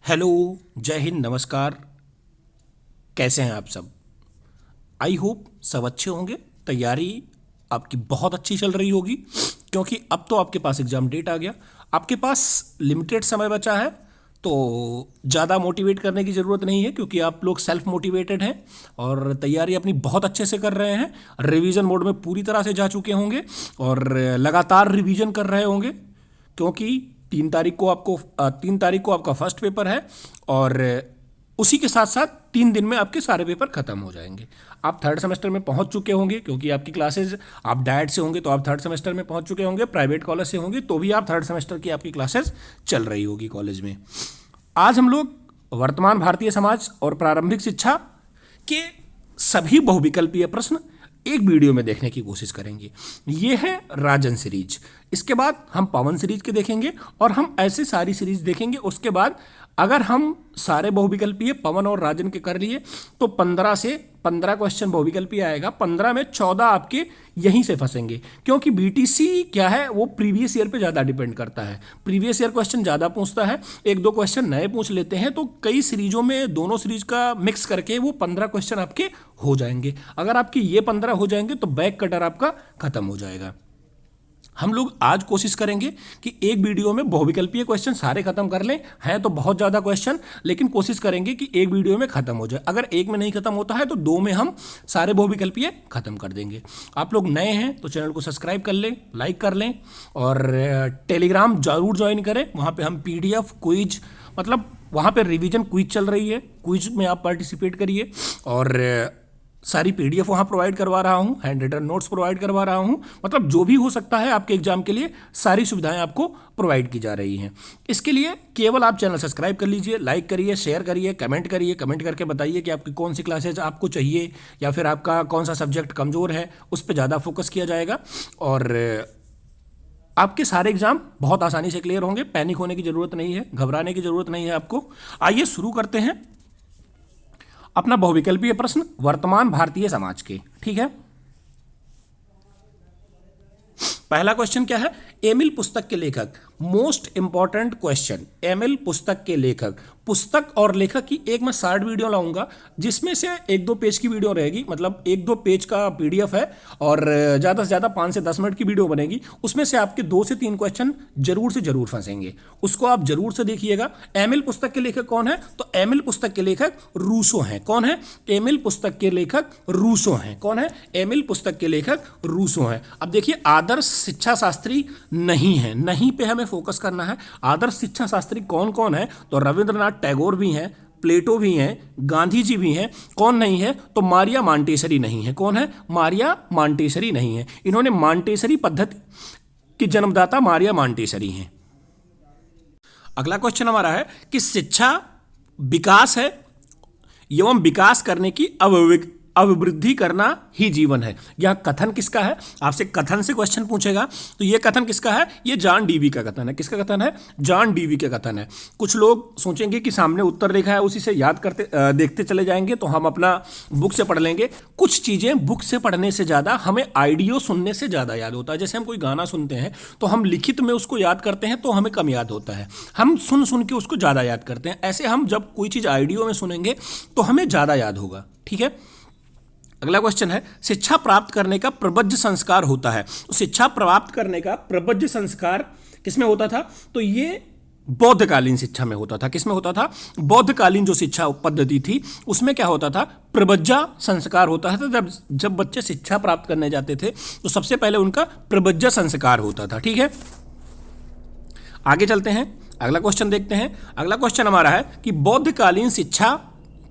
Hello, जय हिंद, नमस्कार। कैसे हैं आप सब? आई होप सब अच्छे होंगे। तैयारी आपकी बहुत अच्छी चल रही होगी, क्योंकि अब तो आपके पास एग्ज़ाम डेट आ गया। आपके पास लिमिटेड समय बचा है, तो ज़्यादा मोटिवेट करने की ज़रूरत नहीं है, क्योंकि आप लोग सेल्फ मोटिवेटेड हैं और तैयारी अपनी बहुत अच्छे से कर रहे हैं। रिवीजन मोड में पूरी तरह से जा चुके होंगे और लगातार रिवीजन कर रहे होंगे, क्योंकि 3 तारीख को आपका फर्स्ट पेपर है और उसी के साथ साथ 3 दिन में आपके सारे पेपर खत्म हो जाएंगे। आप थर्ड सेमेस्टर में पहुंच चुके होंगे, क्योंकि आपकी क्लासेज, आप डाइट से होंगे तो आप थर्ड सेमेस्टर में पहुंच चुके होंगे, प्राइवेट कॉलेज से होंगे तो भी आप थर्ड सेमेस्टर की आपकी क्लासेज चल रही होगी कॉलेज में। आज हम लोग वर्तमान भारतीय समाज और प्रारंभिक शिक्षा के सभी बहुविकल्पीय प्रश्न एक वीडियो में देखने की कोशिश करेंगे। ये है राजन सीरीज। इसके बाद हम पवन सीरीज के देखेंगे और हम ऐसे सारी सीरीज देखेंगे। उसके बाद अगर हम सारे बहुविकल्पीय पवन और राजन के कर लिए तो 15 क्वेश्चन बहुविकल्पीय आएगा। 15 में 14 आपके यहीं से फंसेंगे, क्योंकि बीटीसी क्या है, वो प्रीवियस ईयर पे ज़्यादा डिपेंड करता है। प्रीवियस ईयर क्वेश्चन ज़्यादा पूछता है, 1-2 क्वेश्चन नए पूछ लेते हैं, तो कई सीरीजों में दोनों सीरीज का मिक्स करके वो 15 क्वेश्चन आपके हो जाएंगे। अगर आपके ये 15 हो जाएंगे तो बैक कटर आपका खत्म हो जाएगा। हम लोग आज कोशिश करेंगे कि एक वीडियो में बहुविकल्पीय क्वेश्चन सारे खत्म कर लें। हैं तो बहुत ज़्यादा क्वेश्चन, लेकिन कोशिश करेंगे कि एक वीडियो में खत्म हो जाए। अगर एक में नहीं खत्म होता है तो 2 में हम सारे बहुविकल्पीय खत्म कर देंगे। आप लोग नए हैं तो चैनल को सब्सक्राइब कर लें, लाइक कर लें और टेलीग्राम जरूर ज्वाइन करें। वहाँ पर हम PDF क्विज, मतलब वहाँ पर रिविजन क्विज चल रही है, क्विज में आप पार्टिसिपेट करिए और सारी PDF वहाँ प्रोवाइड करवा रहा हूँ, हैंड रिटन नोट्स प्रोवाइड करवा रहा हूँ। मतलब जो भी हो सकता है आपके एग्जाम के लिए सारी सुविधाएं आपको प्रोवाइड की जा रही हैं। इसके लिए केवल आप चैनल सब्सक्राइब कर लीजिए, लाइक करिए, शेयर करिए, कमेंट करिए। कमेंट करके बताइए कि आपकी कौन सी क्लासेज आपको चाहिए या फिर आपका कौन सा सब्जेक्ट कमज़ोर है, उस पर ज़्यादा फोकस किया जाएगा और आपके सारे एग्जाम बहुत आसानी से क्लियर होंगे। पैनिक होने की ज़रूरत नहीं है, घबराने की ज़रूरत नहीं है आपको। आइए शुरू करते हैं अपना बहुविकल्पीय प्रश्न वर्तमान भारतीय समाज के। ठीक है, पहला क्वेश्चन क्या है? एमिल पुस्तक के लेखक। मोस्ट इंपॉर्टेंट क्वेश्चन, एमिल पुस्तक के लेखक। पुस्तक और लेखक की एक मैं शॉर्ट वीडियो लाऊंगा, जिसमें से 1-2 पेज की वीडियो रहेगी, मतलब 1-2 पेज का PDF है और ज़्यादा से ज़्यादा 5 से 10 मिनट की वीडियो बनेगी। उसमें से आपके 2 से 3 क्वेश्चन जरूर से जरूर फंसेंगे, उसको आप जरूर से देखिएगा। एमिल पुस्तक के लेखक कौन है? तो एमिल पुस्तक के लेखक रूसो हैं। कौन है? एमिल पुस्तक के लेखक रूसो हैं। कौन है? एमिल पुस्तक के लेखक रूसो हैं। अब देखिए, आदर्श शिक्षा शास्त्री नहीं है, नहीं पे हमें फोकस करना है। आदर्श शिक्षा शास्त्री कौन कौन है? तो रविंद्रनाथ टैगोर भी हैं, प्लेटो भी हैं, गांधी जी भी हैं। कौन नहीं है? तो मारिया मांटेसरी नहीं है। कौन है? मारिया मांटेसरी नहीं है। इन्होंने मांटेसरी पद्धति की जन्मदाता मारिया मांटेसरी हैं। अगला क्वेश्चन हमारा है कि शिक्षा विकास है एवं विकास करने की अभिवृद्धि करना ही जीवन है। यह कथन किसका है? आपसे कथन से क्वेश्चन पूछेगा, तो यह कथन किसका है? यह जॉन डीवी का कथन है। किसका कथन है? जॉन डीवी का कथन है। कुछ लोग सोचेंगे कि सामने उत्तर लिखा है, उसी से याद करते देखते चले जाएंगे, तो हम अपना बुक से पढ़ लेंगे। कुछ चीज़ें बुक से पढ़ने से ज़्यादा हमें ऑडियो सुनने से ज़्यादा याद होता है। जैसे हम कोई गाना सुनते हैं तो हम लिखित में उसको याद करते हैं तो हमें कम याद होता है, हम सुन सुन के उसको ज़्यादा याद करते हैं। ऐसे हम जब कोई चीज़ ऑडियो में सुनेंगे तो हमें ज़्यादा याद होगा। ठीक है, अगला क्वेश्चन है, शिक्षा प्राप्त करने का प्रबंध संस्कार होता है। तो शिक्षा प्राप्त करने का प्रबंध संस्कार किसमें होता था? तो ये बौद्धकालीन शिक्षा में होता था। किसमें होता था? बौद्धकालीन जो शिक्षा पद्धति थी उसमें क्या होता था? प्रबज्जा संस्कार होता है। तो जब बच्चे शिक्षा प्राप्त करने जाते थे तो सबसे पहले उनका प्रबज्जा संस्कार होता था। ठीक है, आगे चलते हैं, अगला क्वेश्चन देखते हैं। अगला क्वेश्चन हमारा है कि बौद्धकालीन शिक्षा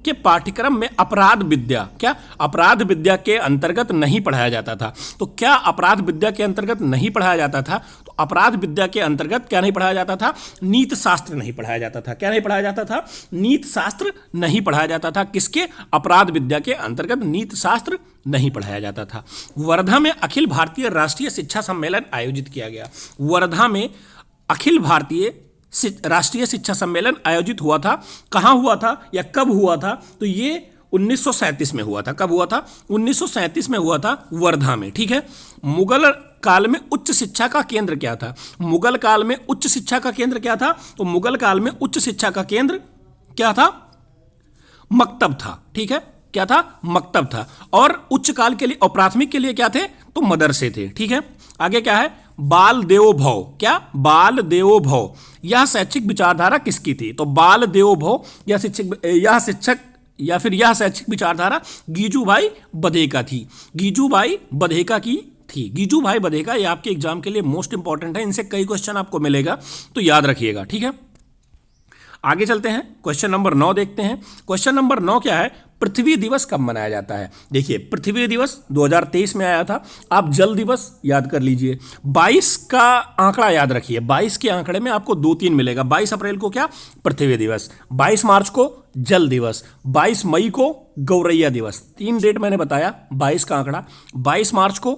के पाठ्यक्रम में अपराध विद्या, क्या अपराध विद्या के अंतर्गत नहीं पढ़ाया जाता था? तो क्या अपराध विद्या के अंतर्गत नहीं पढ़ाया जाता था? तो अपराध विद्या के अंतर्गत क्या नहीं पढ़ाया जाता था? नीत शास्त्र नहीं पढ़ाया जाता था। क्या नहीं पढ़ाया जाता था? नीत शास्त्र नहीं पढ़ाया जाता था। किसके? अपराध विद्या के अंतर्गत नीत शास्त्र नहीं पढ़ाया जाता था। वर्धा में अखिल भारतीय राष्ट्रीय शिक्षा सम्मेलन आयोजित किया गया। वर्धा में अखिल भारतीय राष्ट्रीय शिक्षा सम्मेलन आयोजित हुआ था। कहाँ हुआ था या कब हुआ था? तो ये 1937 में हुआ था। कब हुआ था? 1937 में हुआ था, वर्धा में। ठीक है, मुगल काल में उच्च शिक्षा का केंद्र क्या था? मुगल काल में उच्च शिक्षा का केंद्र क्या था? तो मुगल काल में उच्च शिक्षा का केंद्र क्या था? मक्तब था। ठीक है, क्या था? मक्तब था। और उच्च काल के लिए और प्राथमिक के लिए क्या थे? तो मदरसे थे। ठीक है, आगे क्या है? बाल देवो भव। क्या? बाल देवो भव। यह शैक्षिक विचारधारा किसकी थी? तो बाल देवो भव यह शिक्षक या फिर यह शैक्षिक विचारधारा गीजूभाई बधेका थी। गीजूभाई बधेका की थी। गीजूभाई बधेका, ये आपके एग्जाम के लिए मोस्ट इंपॉर्टेंट है, इनसे कई क्वेश्चन आपको मिलेगा, तो याद रखिएगा। ठीक है, आगे चलते हैं, क्वेश्चन नंबर 9 देखते हैं। क्वेश्चन नंबर 9 क्या है? पृथ्वी दिवस कब मनाया जाता है? देखिए, पृथ्वी दिवस 2023 में आया था। आप जल दिवस याद कर लीजिए। 22 का आंकड़ा याद रखिए। 22 के आंकड़े में आपको 2-3 मिलेगा। 22 अप्रैल को क्या? पृथ्वी दिवस। 22 मार्च को जल दिवस। 22 मई को गौरैया दिवस। 3 डेट मैंने बताया। 22 का आंकड़ा, 22 मार्च को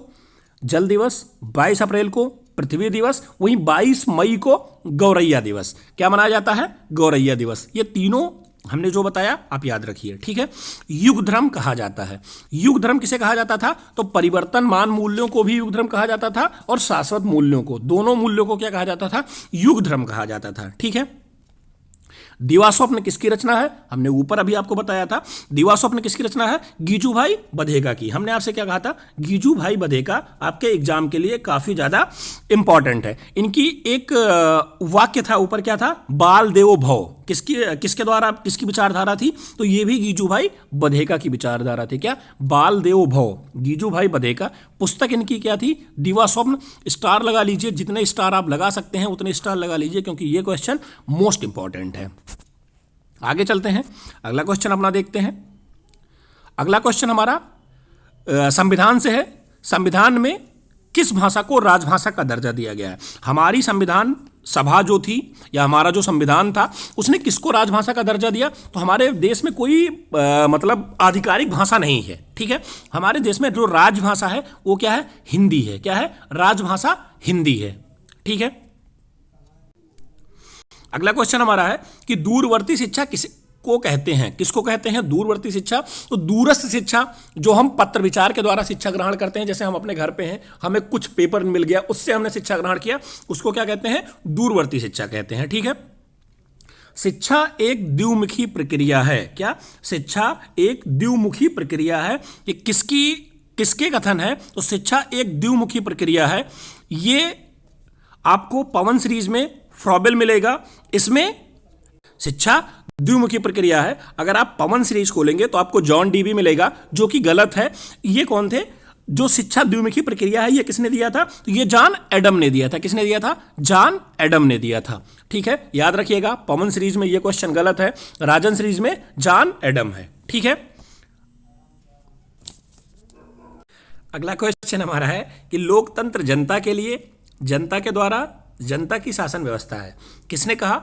जल दिवस, 22 अप्रैल को पृथ्वी दिवस, वहीं 22 मई को गौरैया दिवस। क्या मनाया जाता है? गौरैया दिवस। ये तीनों हमने जो बताया आप याद रखिए। ठीक है, युग धर्म कहा जाता है। युग धर्म किसे कहा जाता था? तो परिवर्तनमान मूल्यों को भी युग धर्म कहा जाता था और शाश्वत मूल्यों को, दोनों मूल्यों को क्या कहा जाता था? युग धर्म कहा जाता था। ठीक है, दीवास्वप्न किसकी रचना है? हमने ऊपर अभी आपको बताया था। दीवास्वप्न किसकी रचना है? गीजूभाई बधेका की। हमने आपसे क्या कहा था? गीजूभाई बधेका आपके एग्जाम के लिए काफी ज्यादा इंपॉर्टेंट है। इनकी एक वाक्य था ऊपर, क्या था? बाल देवो भव। किसके द्वारा, किसकी विचारधारा थी? तो ये भी गीजूभाई बधेका की विचारधारा थी। क्या? बाल देवो भव, गीजूभाई बधेका। पुस्तक इनकी क्या थी? दीवास्वप्न। स्टार लगा लीजिए, जितने स्टार आप लगा सकते हैं उतने स्टार लगा लीजिए, क्योंकि ये क्वेश्चन मोस्ट इंपॉर्टेंट है। आगे चलते हैं, अगला क्वेश्चन अपना देखते हैं। अगला क्वेश्चन हमारा संविधान से है। संविधान में किस भाषा को राजभाषा का दर्जा दिया गया है? हमारी संविधान सभा जो थी या हमारा जो संविधान था उसने किसको राजभाषा का दर्जा दिया? तो हमारे देश में कोई मतलब आधिकारिक भाषा नहीं है। ठीक है, हमारे देश में जो राजभाषा है वो क्या है? हिंदी है। क्या है? राजभाषा हिंदी है। ठीक है, अगला क्वेश्चन हमारा है कि दूरवर्ती शिक्षा किसको कहते हैं? किसको कहते हैं दूरवर्ती शिक्षा? तो दूरस्थ शिक्षा, जो हम पत्र विचार के द्वारा शिक्षा ग्रहण करते हैं, जैसे हम अपने घर पे हैं, हमें कुछ पेपर मिल गया, उससे हमने शिक्षा ग्रहण किया, उसको क्या कहते हैं? दूरवर्ती शिक्षा कहते हैं। ठीक है, शिक्षा एक द्विमुखी प्रक्रिया है। क्या? शिक्षा एक द्विमुखी प्रक्रिया है। ये किसके कथन है? तो शिक्षा एक द्विमुखी प्रक्रिया है। ये आपको पवन सीरीज में फ्रॉबेल मिलेगा। इसमें शिक्षा द्विमुखी प्रक्रिया है। अगर आप पवन सीरीज खोलेंगे तो आपको जॉन डीवी मिलेगा, जो कि गलत है। ये कौन थे? जो शिक्षा द्विमुखी प्रक्रिया है ये किसने दिया था? तो ये जॉन एडम ने दिया था। किसने दिया था? जॉन एडम ने दिया था। ठीक है, याद रखिएगा, पवन सीरीज में ये क्वेश्चन गलत है, राजन सीरीज में जॉन एडम है। ठीक है, अगला क्वेश्चन हमारा है कि लोकतंत्र जनता के लिए, जनता के द्वारा, जनता की शासन व्यवस्था है। किसने कहा?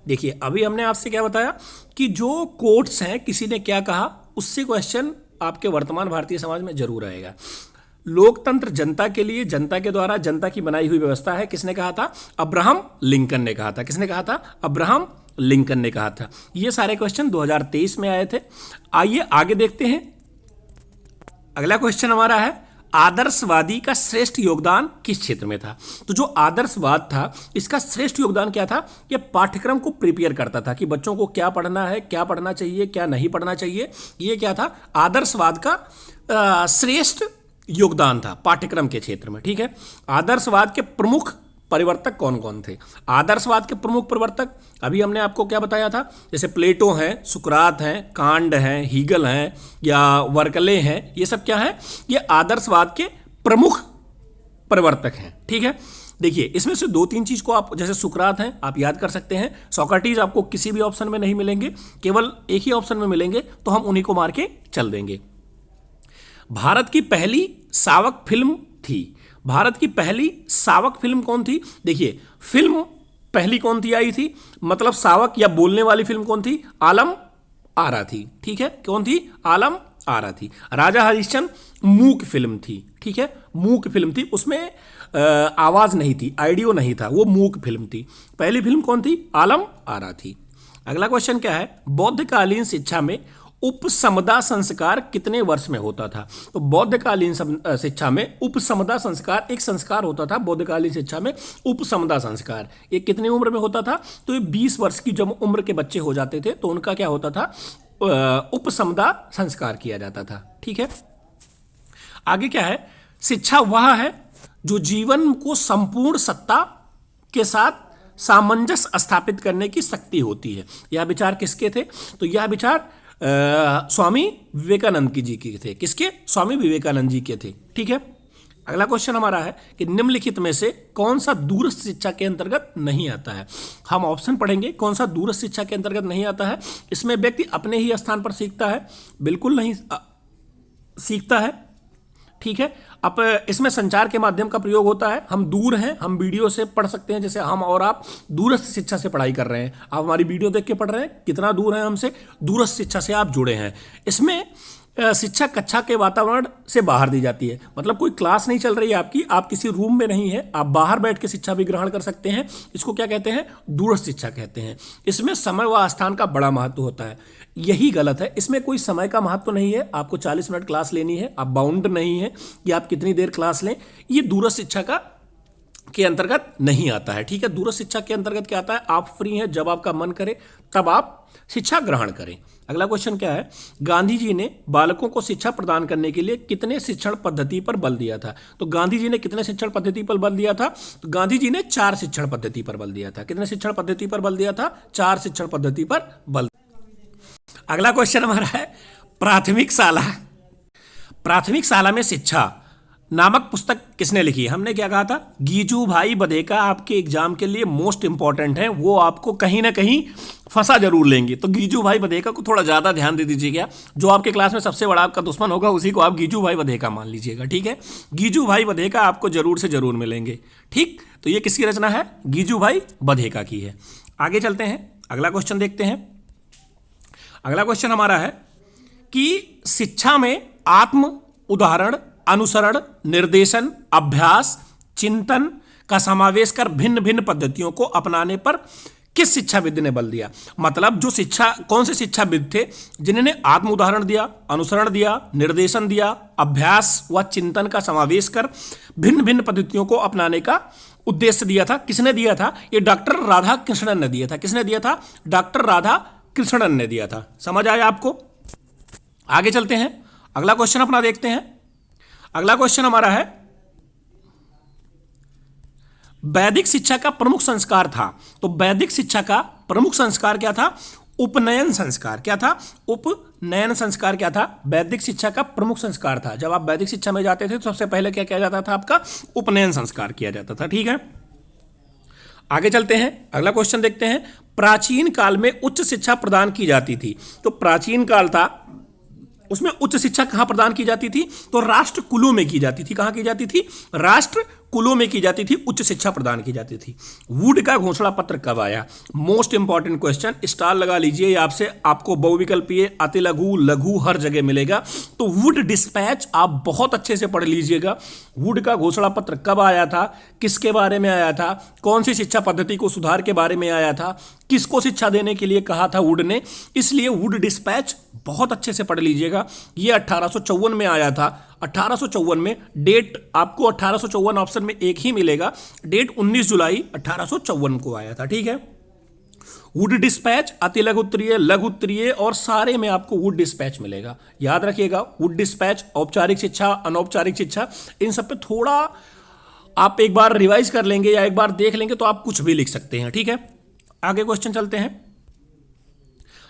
देखिए, अभी हमने आपसे क्या बताया कि जो कोट्स हैं, किसी ने क्या कहा, उससे क्वेश्चन आपके वर्तमान भारतीय समाज में जरूर आएगा। लोकतंत्र जनता के लिए, जनता के द्वारा, जनता की बनाई हुई व्यवस्था है। किसने कहा था? अब्राहम लिंकन ने कहा था। किसने कहा था? अब्राहम लिंकन ने कहा था। ये सारे क्वेश्चन 2023 में आए थे। आइए आगे देखते हैं। अगला क्वेश्चन हमारा है आदर्शवादी का श्रेष्ठ योगदान किस क्षेत्र में था? तो जो आदर्शवाद था, इसका श्रेष्ठ योगदान क्या था? ये पाठ्यक्रम को प्रिपेयर करता था कि बच्चों को क्या पढ़ना है, क्या पढ़ना चाहिए, क्या नहीं पढ़ना चाहिए। ये क्या था? आदर्शवाद का श्रेष्ठ योगदान था पाठ्यक्रम के क्षेत्र में। ठीक है, आदर्शवाद के प्रमुख परिवर्तक कौन कौन थे? आदर्शवाद के प्रमुख परिवर्तक अभी हमने आपको क्या बताया था, जैसे प्लेटो हैं, सुकरात हैं, कांट हैं, हीगल हैं या वर्कले हैं। ये सब क्या है? ये आदर्शवाद के प्रमुख परिवर्तक हैं। ठीक है, देखिए इसमें से 2-3 चीज को आप, जैसे सुकरात हैं आप याद कर सकते हैं, सोक्रेटिस आपको किसी भी ऑप्शन में नहीं मिलेंगे, केवल एक ही ऑप्शन में मिलेंगे, तो हम उन्हीं को मार के चल देंगे। भारत की पहली सावक फिल्म थी। भारत की पहली सावक फिल्म कौन थी? देखिए, फिल्म पहली कौन थी आई थी, मतलब सावक या बोलने वाली फिल्म कौन थी? आलम आरा थी। ठीक है, कौन थी? आलम आरा थी। राजा हरिश्चंद्र मूक फिल्म थी। ठीक है, मूक फिल्म थी, उसमें आवाज नहीं थी, ऑडियो नहीं था, वो मूक फिल्म थी। पहली फिल्म कौन थी? आलम आरा थी। अगला क्वेश्चन क्या है? बौद्धकालीन शिक्षा में उपसमदा संस्कार कितने वर्ष में होता था? तो बौद्धकालीन शिक्षा में उपसमदा संस्कार एक संस्कार होता था। बौद्धकालीन शिक्षा में उपसमदा संस्कार ये कितनी उम्र में होता था? तो ये 20 वर्ष की जब उम्र के बच्चे हो जाते थे तो उनका क्या होता था? उपसमदा संस्कार किया जाता था। ठीक है, आगे क्या है? शिक्षा वह है जो जीवन को संपूर्ण सत्ता के साथ सामंजस्य स्थापित करने की शक्ति होती है। यह विचार किसके थे? तो यह विचार स्वामी विवेकानंद जी के थे। किसके? स्वामी विवेकानंद जी के थे। ठीक है, अगला क्वेश्चन हमारा है कि निम्नलिखित में से कौन सा दूरस्थ शिक्षा के अंतर्गत नहीं आता है? हम ऑप्शन पढ़ेंगे। कौन सा दूरस्थ शिक्षा के अंतर्गत नहीं आता है? इसमें व्यक्ति अपने ही स्थान पर सीखता है, बिल्कुल नहीं सीखता है। ठीक है, अब इसमें संचार के माध्यम का प्रयोग होता है। हम दूर हैं, हम वीडियो से पढ़ सकते हैं, जैसे हम और आप दूरस्थ शिक्षा से पढ़ाई कर रहे हैं। आप हमारी वीडियो देख के पढ़ रहे हैं, कितना दूर है हमसे? दूरस्थ शिक्षा से आप जुड़े हैं। इसमें शिक्षा कक्षा के वातावरण से बाहर दी जाती है, मतलब कोई क्लास नहीं चल रही है आपकी, आप किसी रूम में नहीं है, आप बाहर बैठ के शिक्षा भी ग्रहण कर सकते हैं। इसको क्या कहते हैं? दूरस्थ शिक्षा कहते हैं। इसमें समय व स्थान का बड़ा महत्व होता है। यही गलत है, इसमें कोई समय का महत्व नहीं है। आपको 40 मिनट क्लास लेनी है, आप बाउंड नहीं है कि आप कितनी देर क्लास लें। ये दूरस्थ शिक्षा के अंतर्गत नहीं आता है। ठीक है, दूरस्थ शिक्षा के अंतर्गत क्या आता है? आप फ्री हैं, जब आपका मन करे तब आप शिक्षा ग्रहण करें। अगला क्वेश्चन क्या है? गांधी जी ने बालकों को शिक्षा प्रदान करने के लिए कितने शिक्षण पद्धति पर बल दिया था? तो गांधी जी ने कितने शिक्षण पद्धति पर बल दिया था? तो गांधी जी ने 4 शिक्षण पद्धति पर बल दिया था। कितने शिक्षण पद्धति पर बल दिया था? 4 शिक्षण पद्धति पर बल। अगला क्वेश्चन हमारा है प्राथमिक शाला में शिक्षा नामक पुस्तक किसने लिखी? हमने क्या कहा था? गीजू भाई बधेका आपके एग्जाम के लिए मोस्ट इंपॉर्टेंट है, वो आपको कहीं ना कहीं फंसा जरूर लेंगे। तो गीजू भाई बधेका को थोड़ा ज्यादा ध्यान दे दीजिएगा। जो आपके क्लास में सबसे बड़ा आपका दुश्मन होगा उसी को आप गीजू भाई बधेका मान लीजिएगा। ठीक है, गीजू भाई बधेका आपको जरूर से जरूर मिलेंगे। ठीक, तो ये किसकी रचना है? गीजू भाई बधेका की है। आगे चलते हैं, अगला क्वेश्चन देखते हैं। अगला क्वेश्चन हमारा है कि शिक्षा में आत्म उदाहरण, अनुसरण, निर्देशन, अभ्यास, चिंतन का समावेश कर भिन्न भिन्न पद्धतियों को अपनाने पर किस शिक्षाविद ने बल दिया? मतलब जो कौन से शिक्षाविद थे जिन्होंने आत्म उदाहरण दिया, अनुसरण दिया, निर्देशन दिया, अभ्यास व चिंतन का समावेश कर भिन्न भिन्न पद्धतियों को अपनाने का उद्देश्य दिया था? किसने दिया था? ये डॉक्टर राधा कृष्णन ने दिया था। किसने दिया था? डॉक्टर राधा कृष्णन ने दिया था। समझ आया आपको? आगे चलते हैं, अगला क्वेश्चन अपना देखते हैं। अगला क्वेश्चन हमारा है वैदिक शिक्षा का प्रमुख संस्कार था। तो वैदिक शिक्षा का प्रमुख संस्कार क्या था? उपनयन संस्कार। क्या था? उपनयन संस्कार क्या था? वैदिक शिक्षा का प्रमुख संस्कार था। जब आप वैदिक शिक्षा में जाते थे तो सबसे पहले क्या किया जाता था? आपका उपनयन संस्कार किया जाता था। ठीक है, आगे चलते हैं, अगला क्वेश्चन देखते हैं। प्राचीन काल में उच्च शिक्षा प्रदान की जाती थी। तो प्राचीन काल था, उसमें उच्च शिक्षा कहां प्रदान की जाती थी? तो राष्ट्र कुलों में की जाती थी। कहां की जाती थी? राष्ट्र कुलों में की जाती थी, उच्च शिक्षा प्रदान की जाती थी। वुड का घोषणा पत्र कब आया? मोस्ट इंपॉर्टेंट क्वेश्चन, स्टार लगा लीजिए। आपको बहुविकल्पीय, अति लघु, लघु हर जगह मिलेगा। तो वुड डिस्पैच आप बहुत अच्छे से पढ़ लीजिएगा। वुड का घोषणा पत्र कब आया था? किसके बारे में आया था? कौन सी शिक्षा पद्धति को सुधार के बारे में आया था? किसको शिक्षा देने के लिए कहा था वुड ने? इसलिए वुड डिस्पैच बहुत अच्छे से पढ़ लीजिएगा। ये 1854 में आया था। 1854 में, डेट आपको 1854 ऑप्शन में एक ही मिलेगा, डेट 19 जुलाई 1854 को आया था। ठीक है, वुड डिस्पैच अति लघु उत्तरीय, लघु उत्तरीय और सारे में आपको वुड डिस्पैच मिलेगा। याद रखिएगा, वुड डिस्पैच, औपचारिक शिक्षा, अनौपचारिक शिक्षा, इन सब पे थोड़ा आप एक बार रिवाइज कर लेंगे या एक बार देख लेंगे तो आप कुछ भी लिख सकते हैं। ठीक है, आगे क्वेश्चन चलते हैं।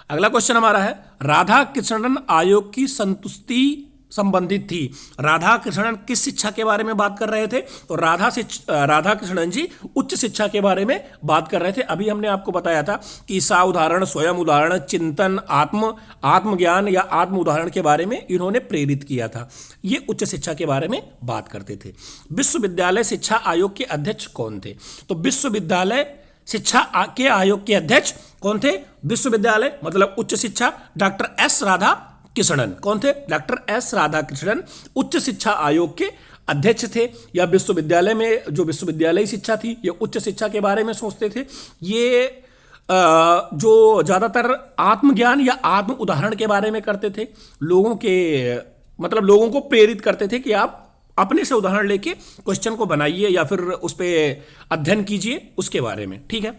अगला क्वेश्चन हमारा है राधा कृष्णन आयोग की संतुष्टि संबंधित थी। राधा कृष्णन किस शिक्षा के बारे में बात कर रहे थे? तो राधा कृष्णन जी उच्च शिक्षा के बारे में बात कर रहे थे। अभी हमने आपको बताया था कि सा उदाहरण, स्वयं उदाहरण, चिंतन, आत्मज्ञान या आत्म उदाहरण के बारे में इन्होंने प्रेरित किया था। ये उच्च शिक्षा के बारे में बात करते थे। विश्वविद्यालय शिक्षा आयोग के अध्यक्ष कौन थे? तो विश्वविद्यालय शिक्षा के आयोग के अध्यक्ष कौन थे? विश्वविद्यालय मतलब उच्च शिक्षा, डॉक्टर एस राधा कृष्णन। कौन थे? डॉक्टर एस राधा कृष्णन उच्च शिक्षा आयोग के अध्यक्ष थे। या विश्वविद्यालय में जो विश्वविद्यालय शिक्षा थी, ये उच्च शिक्षा के बारे में सोचते थे। ये जो ज़्यादातर आत्मज्ञान या आत्म उदाहरण के बारे में करते थे, लोगों के मतलब लोगों को प्रेरित करते थे कि आप अपने से उदाहरण लेके क्वेश्चन को बनाइए या फिर उस पर अध्ययन कीजिए, उसके बारे में। ठीक है।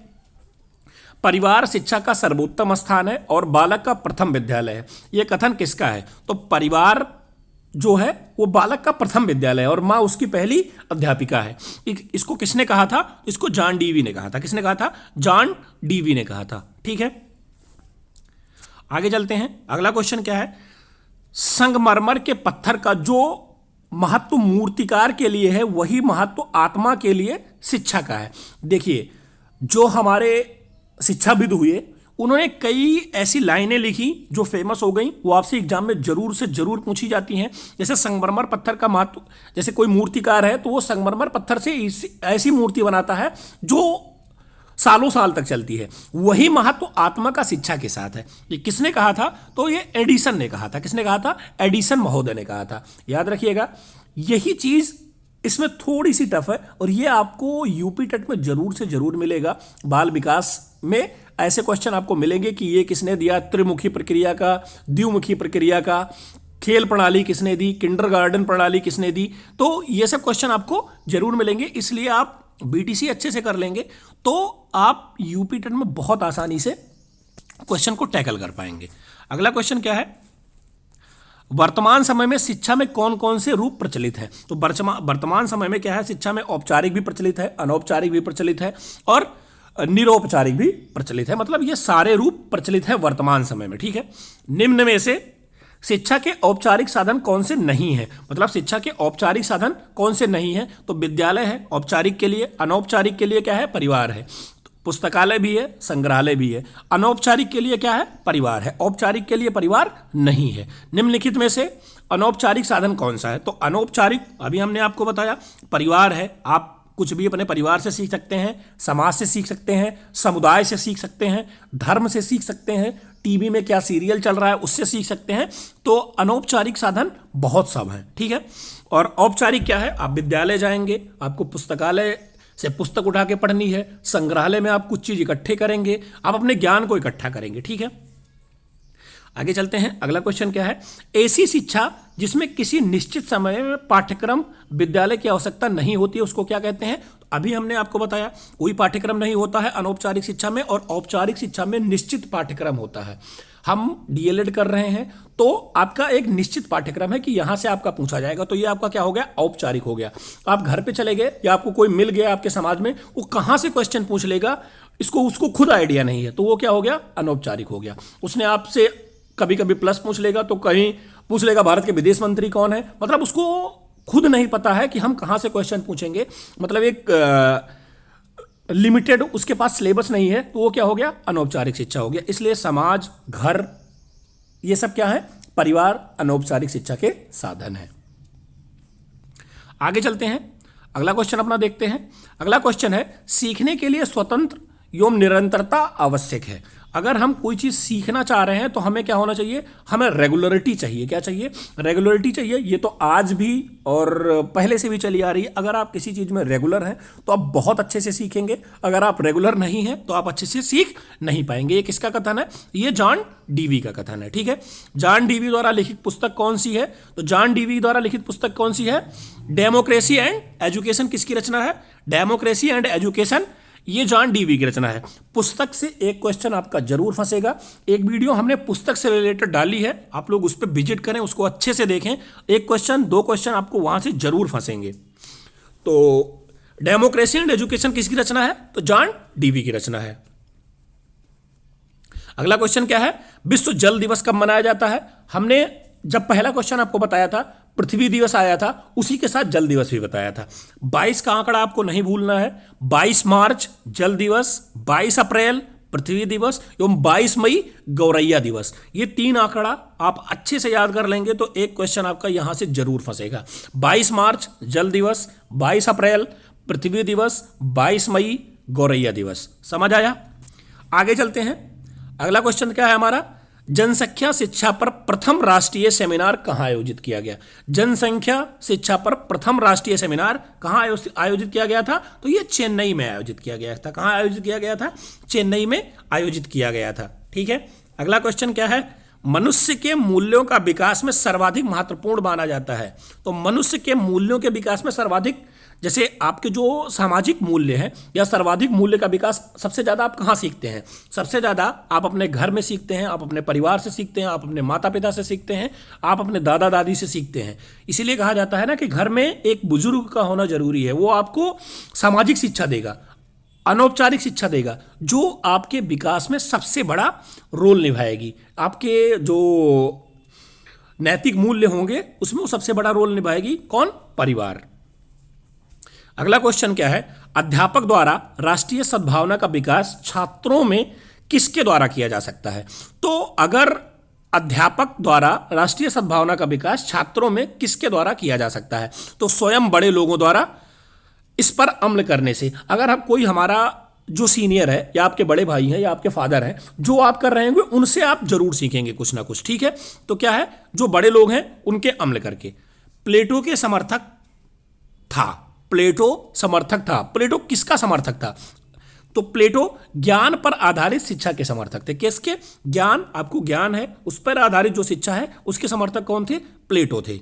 परिवार शिक्षा का सर्वोत्तम स्थान है और बालक का प्रथम विद्यालय है, यह कथन किसका है? तो परिवार जो है वो बालक का प्रथम विद्यालय है और माँ उसकी पहली अध्यापिका है। इसको किसने कहा था? इसको जॉन डीवी ने कहा था। किसने कहा था? जॉन डीवी ने कहा था। ठीक है, आगे चलते हैं। अगला क्वेश्चन क्या है? संगमरमर के पत्थर का जो महत्व मूर्तिकार के लिए है वही महत्व आत्मा के लिए शिक्षा का है। देखिए, जो हमारे शिक्षाविद हुए उन्होंने कई ऐसी लाइनें लिखी जो फेमस हो गई, वो आपसे एग्जाम में जरूर से जरूर पूछी जाती हैं। जैसे संगमरमर पत्थर का महत्व, जैसे कोई मूर्तिकार है तो वो संगमरमर पत्थर से ऐसी मूर्ति बनाता है जो सालों साल तक चलती है, वही महत्व आत्मा का शिक्षा के साथ है। ये किसने कहा था? तो ये एडिसन ने कहा था। किसने कहा था? एडिसन महोदय ने कहा था। याद रखिएगा, यही चीज इसमें थोड़ी सी टफ है और ये आपको यूपी टेट में जरूर से जरूर मिलेगा। बाल विकास में ऐसे क्वेश्चन आपको मिलेंगे कि ये किसने दिया, त्रिमुखी प्रक्रिया का, द्विमुखी प्रक्रिया का, खेल प्रणाली किसने दी, किंडरगार्टन प्रणाली किसने दी। तो ये सब क्वेश्चन आपको जरूर मिलेंगे, इसलिए आप बीटीसी अच्छे से कर लेंगे तो आप यूपी टेट में बहुत आसानी से क्वेश्चन को टैकल कर पाएंगे। अगला क्वेश्चन क्या है? वर्तमान समय में शिक्षा में कौन कौन से रूप प्रचलित है? तो वर्तमान समय में क्या है? शिक्षा में औपचारिक भी प्रचलित है, अनौपचारिक भी प्रचलित है और निरौपचारिक भी प्रचलित है। मतलब ये सारे रूप प्रचलित है वर्तमान समय में। ठीक है, निम्न में से शिक्षा के औपचारिक साधन कौन से नहीं है? मतलब शिक्षा के औपचारिक साधन कौन से नहीं है? तो विद्यालय है औपचारिक के लिए, अनौपचारिक के लिए क्या है? परिवार है। पुस्तकालय भी है, संग्रहालय भी है। अनौपचारिक के लिए क्या है? परिवार है। औपचारिक के लिए परिवार नहीं है। निम्नलिखित में से अनौपचारिक साधन कौन सा है? तो अनौपचारिक अभी हमने आपको बताया, परिवार है। आप कुछ भी अपने परिवार से सीख सकते हैं, समाज से सीख सकते हैं, समुदाय से सीख सकते हैं, धर्म से सीख सकते हैं, टीवी में क्या सीरियल चल रहा है उससे सीख सकते हैं। तो अनौपचारिक साधन बहुत सब हैं। ठीक है, और औपचारिक क्या है? आप विद्यालय जाएंगे, आपको पुस्तकालय से पुस्तक उठा के पढ़नी है, संग्रहालय में आप कुछ चीज इकट्ठे करेंगे, आप अपने ज्ञान को इकट्ठा करेंगे। ठीक है, आगे चलते हैं। अगला क्वेश्चन क्या है? ऐसी शिक्षा जिसमें किसी निश्चित समय में पाठ्यक्रम विद्यालय की आवश्यकता नहीं होती है उसको क्या कहते हैं? अभी हमने आपको बताया कोई पाठ्यक्रम नहीं होता है अनौपचारिक शिक्षा में, और औपचारिक शिक्षा में निश्चित पाठ्यक्रम होता है। हम डीएलएड कर रहे हैं तो आपका एक निश्चित पाठ्यक्रम है कि यहां से आपका पूछा जाएगा, तो ये आपका क्या हो गया? औपचारिक हो गया। आप घर पे चले गए या आपको कोई मिल गया आपके समाज में, वो कहां से क्वेश्चन पूछ लेगा उसको खुद आइडिया नहीं है, तो वो क्या हो गया? अनौपचारिक हो गया। उसने आपसे कभी कभी प्लस पूछ लेगा तो कहीं पूछ लेगा भारत के विदेश मंत्री कौन है, मतलब उसको खुद नहीं पता है कि हम कहां से क्वेश्चन पूछेंगे। मतलब एक लिमिटेड उसके पास सिलेबस नहीं है, तो वो क्या हो गया? अनौपचारिक शिक्षा हो गया। इसलिए समाज, घर, ये सब क्या है? परिवार अनौपचारिक शिक्षा के साधन है। आगे चलते हैं, अगला क्वेश्चन अपना देखते हैं। अगला क्वेश्चन है, सीखने के लिए स्वतंत्र एवं निरंतरता आवश्यक है। अगर हम कोई चीज सीखना चाह रहे हैं तो हमें क्या होना चाहिए? हमें रेगुलरिटी चाहिए। क्या चाहिए? रेगुलरिटी चाहिए। ये तो आज भी और पहले से भी चली आ रही है। अगर आप किसी चीज में रेगुलर हैं तो आप बहुत अच्छे से सीखेंगे, अगर आप रेगुलर नहीं हैं तो आप अच्छे से सीख नहीं पाएंगे। ये किसका कथन है? ये जॉन डीवी का कथन है। ठीक है, जॉन डीवी द्वारा लिखित पुस्तक कौन सी है? तो जॉन डीवी द्वारा लिखित पुस्तक कौन सी है? Democracy and education. किसकी रचना है? डेमोक्रेसी एंड एजुकेशन, ये जॉन डीवी की रचना है। पुस्तक से एक क्वेश्चन आपका जरूर फंसेगा। एक वीडियो हमने पुस्तक से रिलेटेड डाली है, आप लोग उस पर विजिट करें, उसको अच्छे से देखें। एक क्वेश्चन, दो क्वेश्चन आपको वहां से जरूर फंसेंगे। तो डेमोक्रेसी एंड एजुकेशन किसकी रचना है? तो जॉन डीवी की रचना है। अगला क्वेश्चन क्या है? विश्व जल दिवस कब मनाया जाता है? हमने जब पहला क्वेश्चन आपको बताया था, पृथ्वी दिवस आया था, उसी के साथ जल दिवस भी बताया था। 22 का आंकड़ा आपको नहीं भूलना है। 22 मार्च जल दिवस, 22 अप्रैल पृथ्वी दिवस एवं 22 मई गौरैया दिवस। ये तीन आंकड़ा आप अच्छे से याद कर लेंगे तो एक क्वेश्चन आपका यहां से जरूर फंसेगा। 22 मार्च जल दिवस, 22 अप्रैल पृथ्वी दिवस, 22 मई गौरैया दिवस। समझ आया? आगे चलते हैं। अगला क्वेश्चन क्या है हमारा? जनसंख्या शिक्षा पर प्रथम राष्ट्रीय सेमिनार कहाँ आयोजित किया गया? जनसंख्या शिक्षा पर प्रथम राष्ट्रीय सेमिनार कहाँ आयोजित किया गया था? तो ये चेन्नई में आयोजित किया गया था। कहाँ आयोजित किया गया था? चेन्नई में आयोजित किया गया था। ठीक है, अगला क्वेश्चन क्या है? मनुष्य के मूल्यों का विकास में सर्वाधिक महत्वपूर्ण माना जाता है। तो मनुष्य के मूल्यों के विकास में सर्वाधिक, जैसे आपके जो सामाजिक मूल्य हैं या सर्वाधिक मूल्य का विकास सबसे ज़्यादा आप कहाँ सीखते हैं? सबसे ज़्यादा आप अपने घर में सीखते हैं, आप अपने परिवार से सीखते हैं, आप अपने माता पिता से सीखते हैं, आप अपने दादा दादी से सीखते हैं। इसीलिए कहा जाता है ना कि घर में एक बुजुर्ग का होना जरूरी है। वो आपको सामाजिक शिक्षा देगा, अनौपचारिक शिक्षा देगा, जो आपके विकास में सबसे बड़ा रोल निभाएगी। आपके जो नैतिक मूल्य होंगे उसमें वो सबसे बड़ा रोल निभाएगी। कौन? परिवार। अगला क्वेश्चन क्या है? अध्यापक द्वारा राष्ट्रीय सद्भावना का विकास छात्रों में किसके द्वारा किया जा सकता है? तो अगर अध्यापक द्वारा राष्ट्रीय सद्भावना का विकास छात्रों में किसके द्वारा किया जा सकता है? तो स्वयं बड़े लोगों द्वारा इस पर अमल करने से। अगर आप कोई हमारा जो सीनियर है या आपके बड़े भाई हैं या आपके फादर हैं, जो आप कर रहे होंगे उनसे आप जरूर सीखेंगे कुछ ना कुछ। ठीक है, तो क्या है? जो बड़े लोग हैं उनके अमल करके। प्लेटो के समर्थक था। प्लेटो समर्थक था। प्लेटो किसका समर्थक था? तो प्लेटो ज्ञान पर आधारित शिक्षा के समर्थक थे। किसके? ज्ञान, आपको ज्ञान है उस पर आधारित जो शिक्षा है उसके समर्थक कौन थे? प्लेटो थे।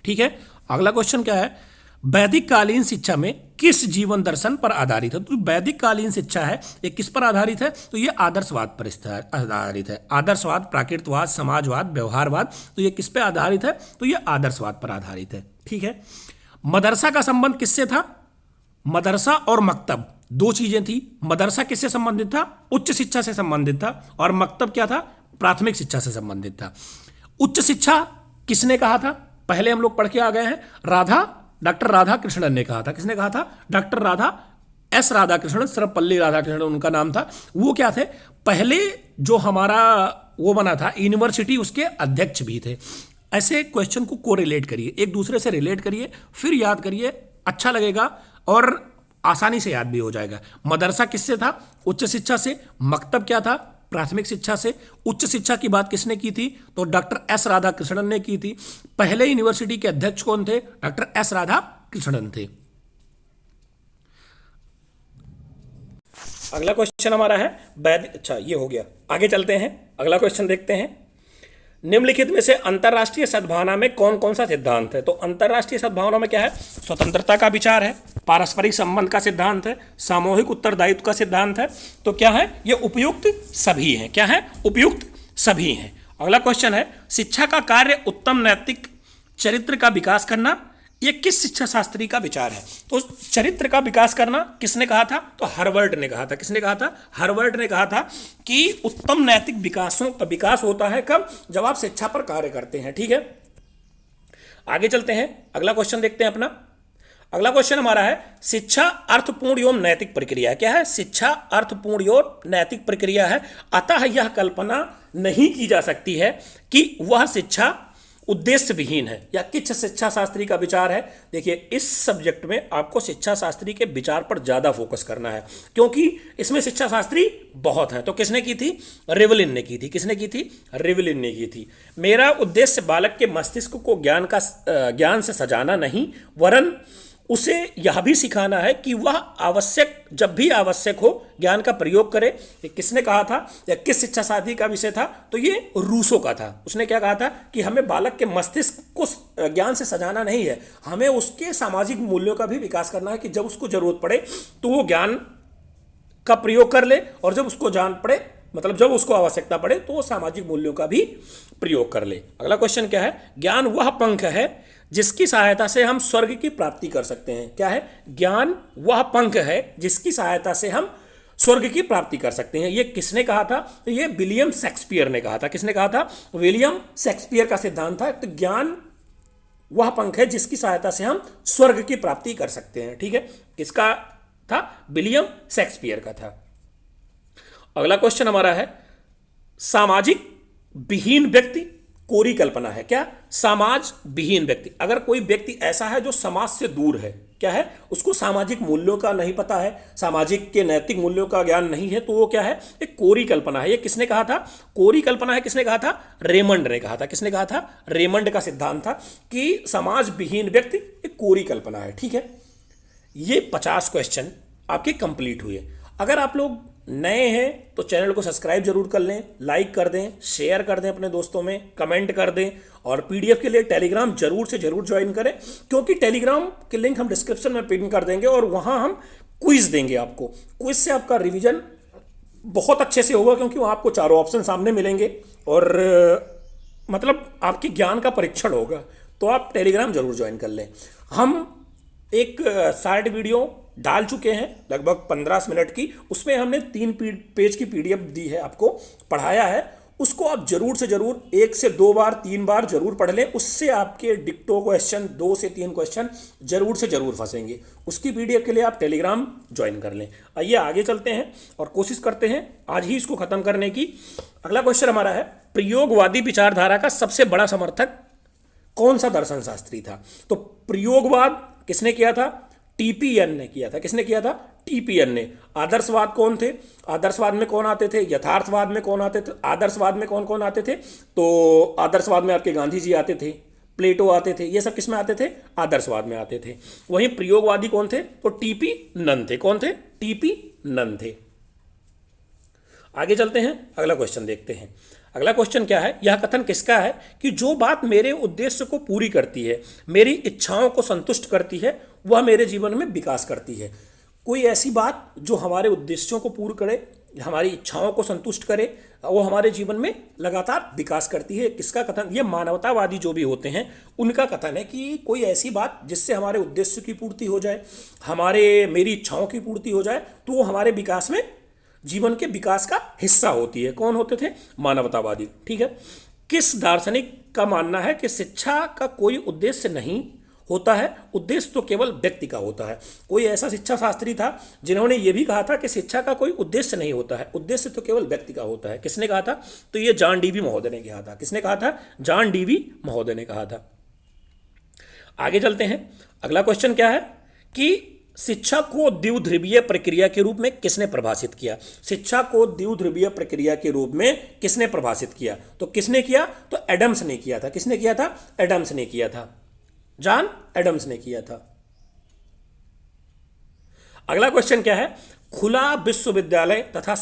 ठीक है, अगला क्वेश्चन क्या है? वैदिक कालीन शिक्षा में किस जीवन दर्शन पर आधारित है? तो वैदिक कालीन शिक्षा है ये किस पर आधारित है? तो ये आदर्शवाद पर आधारित है। आदर्शवाद, प्राकृतवाद, समाजवाद, व्यवहारवाद, तो ये किस पे आधारित है? तो ये आदर्शवाद पर आधारित है। ठीक है, मदरसा का संबंध किससे था? मदरसा और मकतब दो चीजें थी। मदरसा किससे संबंधित था? उच्च शिक्षा से संबंधित था। और मकतब क्या था? प्राथमिक शिक्षा से संबंधित था। उच्च शिक्षा किसने कहा था? पहले हम लोग पढ़ के आ गए हैं, डॉक्टर राधा कृष्णन ने कहा था। किसने कहा था? डॉक्टर राधा कृष्णन, सर्वपल्ली राधाकृष्णन उनका नाम था। वो क्या थे? पहले जो हमारा वो बना था यूनिवर्सिटी, उसके अध्यक्ष भी थे। ऐसे क्वेश्चन को कोरिलेट करिए, एक दूसरे से रिलेट करिए, फिर याद करिए, अच्छा लगेगा और आसानी से याद भी हो जाएगा। मदरसा किससे था? उच्च शिक्षा से। मकतब क्या था? प्राथमिक शिक्षा से। उच्च शिक्षा की बात किसने की थी? तो डॉक्टर एस राधाकृष्णन ने की थी। पहले यूनिवर्सिटी के अध्यक्ष कौन थे? डॉक्टर एस राधाकृष्णन थे। अगला क्वेश्चन हमारा है अच्छा ये हो गया, आगे चलते हैं, अगला क्वेश्चन देखते हैं। निम्नलिखित में से अंतरराष्ट्रीय सद्भावना में कौन कौन सा सिद्धांत है? तो अंतरराष्ट्रीय सद्भावना में क्या है? स्वतंत्रता का विचार है, पारस्परिक संबंध का सिद्धांत है, सामूहिक उत्तरदायित्व का सिद्धांत है। तो क्या है? ये उपयुक्त सभी हैं। क्या है? उपयुक्त सभी हैं। अगला क्वेश्चन है, शिक्षा का कार्य उत्तम नैतिक चरित्र का विकास करना, ये किस शिक्षा शास्त्री का विचार है? तो चरित्र का विकास करना किसने कहा था? तो हार्वर्ड ने कहा था। किसने कहा था? हार्वर्ड ने कहा था कि उत्तम नैतिक विकास होता है कब? जब आप शिक्षा पर कार्य करते हैं। ठीक है, आगे चलते हैं, अगला क्वेश्चन देखते हैं अपना। अगला क्वेश्चन हमारा है, शिक्षा अर्थपूर्ण एवं नैतिक प्रक्रिया है। क्या है? शिक्षा अर्थपूर्ण एवं नैतिक प्रक्रिया है। अतः यह कल्पना नहीं की जा सकती है कि वह शिक्षा उद्देश्य विहीन है। या किस शिक्षा शास्त्री का विचार है? देखिए, इस सब्जेक्ट में आपको शिक्षा शास्त्री के विचार पर ज्यादा फोकस करना है, क्योंकि इसमें शिक्षा शास्त्री बहुत हैं। तो किसने की थी? रिवलिन ने की थी। किसने की थी? रिवलिन ने की थी। मेरा उद्देश्य बालक के मस्तिष्क को ज्ञान से सजाना नहीं, वरन उसे यह भी सिखाना है कि वह जब भी आवश्यक हो ज्ञान का प्रयोग करे। ये किसने कहा था या किस शिक्षा शास्त्री का विषय था? तो ये रूसो का था। उसने क्या कहा था कि हमें बालक के मस्तिष्क को ज्ञान से सजाना नहीं है, हमें उसके सामाजिक मूल्यों का भी विकास करना है कि जब उसको जरूरत पड़े तो वो ज्ञान का प्रयोग कर ले, और जब उसको जब उसको आवश्यकता पड़े तो वो सामाजिक मूल्यों का भी प्रयोग कर ले। अगला क्वेश्चन क्या है? ज्ञान वह पंख है जिसकी सहायता से हम स्वर्ग की प्राप्ति कर सकते हैं। क्या है? ज्ञान वह पंख है जिसकी सहायता से हम स्वर्ग की प्राप्ति कर सकते हैं। ये किसने कहा था? तो ये विलियम शेक्सपियर ने कहा था। किसने कहा था? विलियम शेक्सपियर का सिद्धांत था। तो ज्ञान वह पंख है जिसकी सहायता से हम स्वर्ग की प्राप्ति कर सकते हैं। ठीक है, किसका था? विलियम शेक्सपियर का था। अगला क्वेश्चन हमारा है, सामाजिक विहीन व्यक्ति कोरी कल्पना है। क्या? समाज विहीन व्यक्ति, अगर कोई व्यक्ति ऐसा है जो समाज से दूर है, क्या है, उसको सामाजिक मूल्यों का नहीं पता है, सामाजिक के नैतिक मूल्यों का ज्ञान नहीं है, तो वो क्या है, एक कोरी कल्पना है। ये किसने कहा था, कोरी कल्पना है, किसने कहा था, रेमंड ने कहा था। किसने कहा था, रेमंड का सिद्धांत था कि समाज विहीन व्यक्ति एक कोरी कल्पना है। ठीक है, ये 50 क्वेश्चन आपके कंप्लीट हुए। अगर आप लोग नए हैं तो चैनल को सब्सक्राइब जरूर कर लें, लाइक कर दें, शेयर कर दें अपने दोस्तों में, कमेंट कर दें, और पीडीएफ के लिए टेलीग्राम जरूर से जरूर ज्वाइन करें, क्योंकि टेलीग्राम के लिंक हम डिस्क्रिप्शन में पिन कर देंगे और वहां हम क्विज देंगे आपको। क्विज से आपका रिवीजन बहुत अच्छे से होगा, क्योंकि वहाँ आपको चारों ऑप्शन सामने मिलेंगे और मतलब आपके ज्ञान का परीक्षण होगा। तो आप टेलीग्राम जरूर ज्वाइन कर लें। हम एक शॉर्ट वीडियो डाल चुके हैं लगभग 15 मिनट की, उसमें हमने 3 पेज की पीडीएफ दी है, आपको पढ़ाया है। उसको आप जरूर से जरूर 1 से 2 बार 3 बार जरूर पढ़ लें, उससे आपके डिक्टो क्वेश्चन 2 से 3 क्वेश्चन जरूर से जरूर फंसेंगे। उसकी पीडीएफ के लिए आप टेलीग्राम ज्वाइन कर लें। आइए आगे चलते हैं और कोशिश करते हैं आज ही इसको खत्म करने की। अगला क्वेश्चन हमारा है, प्रयोगवादी विचारधारा का सबसे बड़ा समर्थक कौन सा दर्शन शास्त्री था? तो प्रयोगवाद किसने किया था? टीपीएन ने किया था। किसने किया था? टीपीएन ने। आदर्शवाद कौन थे? आदर्शवाद में कौन आते थे? यथार्थवाद में कौन आते थे? आदर्शवाद में कौन कौन आते थे? तो आदर्शवाद में आपके गांधी जी आते थे, प्लेटो आते थे, ये सब किस में आते थे? आदर्शवाद में आते थे। वहीं प्रयोगवादी कौन थे? तो टीपी नन थे। कौन थे? टीपी नन थे। आगे चलते हैं, अगला क्वेश्चन देखते हैं। अगला क्वेश्चन क्या है? यह कथन किसका है कि जो बात मेरे उद्देश्य को पूरी करती है, मेरी इच्छाओं को संतुष्ट करती है, वह मेरे जीवन में विकास करती है। कोई ऐसी बात जो हमारे उद्देश्यों को पूर्ण करे, हमारी इच्छाओं को संतुष्ट करे, वो हमारे जीवन में लगातार विकास करती है। किसका कथन? ये मानवतावादी जो भी होते हैं उनका कथन है कि कोई ऐसी बात जिससे हमारे उद्देश्य की पूर्ति हो जाए, मेरी इच्छाओं की पूर्ति हो जाए, तो वो हमारे विकास में, जीवन के विकास का हिस्सा होती है। कौन होते थे? मानवतावादी। ठीक है। किस दार्शनिक का मानना है कि शिक्षा का कोई उद्देश्य नहीं होता है, उद्देश्य तो केवल व्यक्ति का होता है? कोई ऐसा शिक्षा शास्त्री था जिन्होंने ये भी कहा था कि शिक्षा का कोई उद्देश्य नहीं होता है, उद्देश्य तो केवल व्यक्ति का होता है। किसने कहा था? तो ये जॉन डीवी महोदय ने कहा था। किसने कहा था? जॉन डीवी महोदय ने कहा था। आगे चलते हैं। अगला क्वेश्चन क्या है कि शिक्षा को द्विध्रुवीय प्रक्रिया के रूप में किसने परिभाषित किया? शिक्षा को द्विध्रुवीय प्रक्रिया के रूप में किसने परिभाषित किया? तो किसने किया? तो एडम्स ने किया था। किसने किया था? एडम्स ने किया था। जॉन एडम्स ने किया था। अगला क्वेश्चन क्या है? खुला विश्वविद्यालय तथा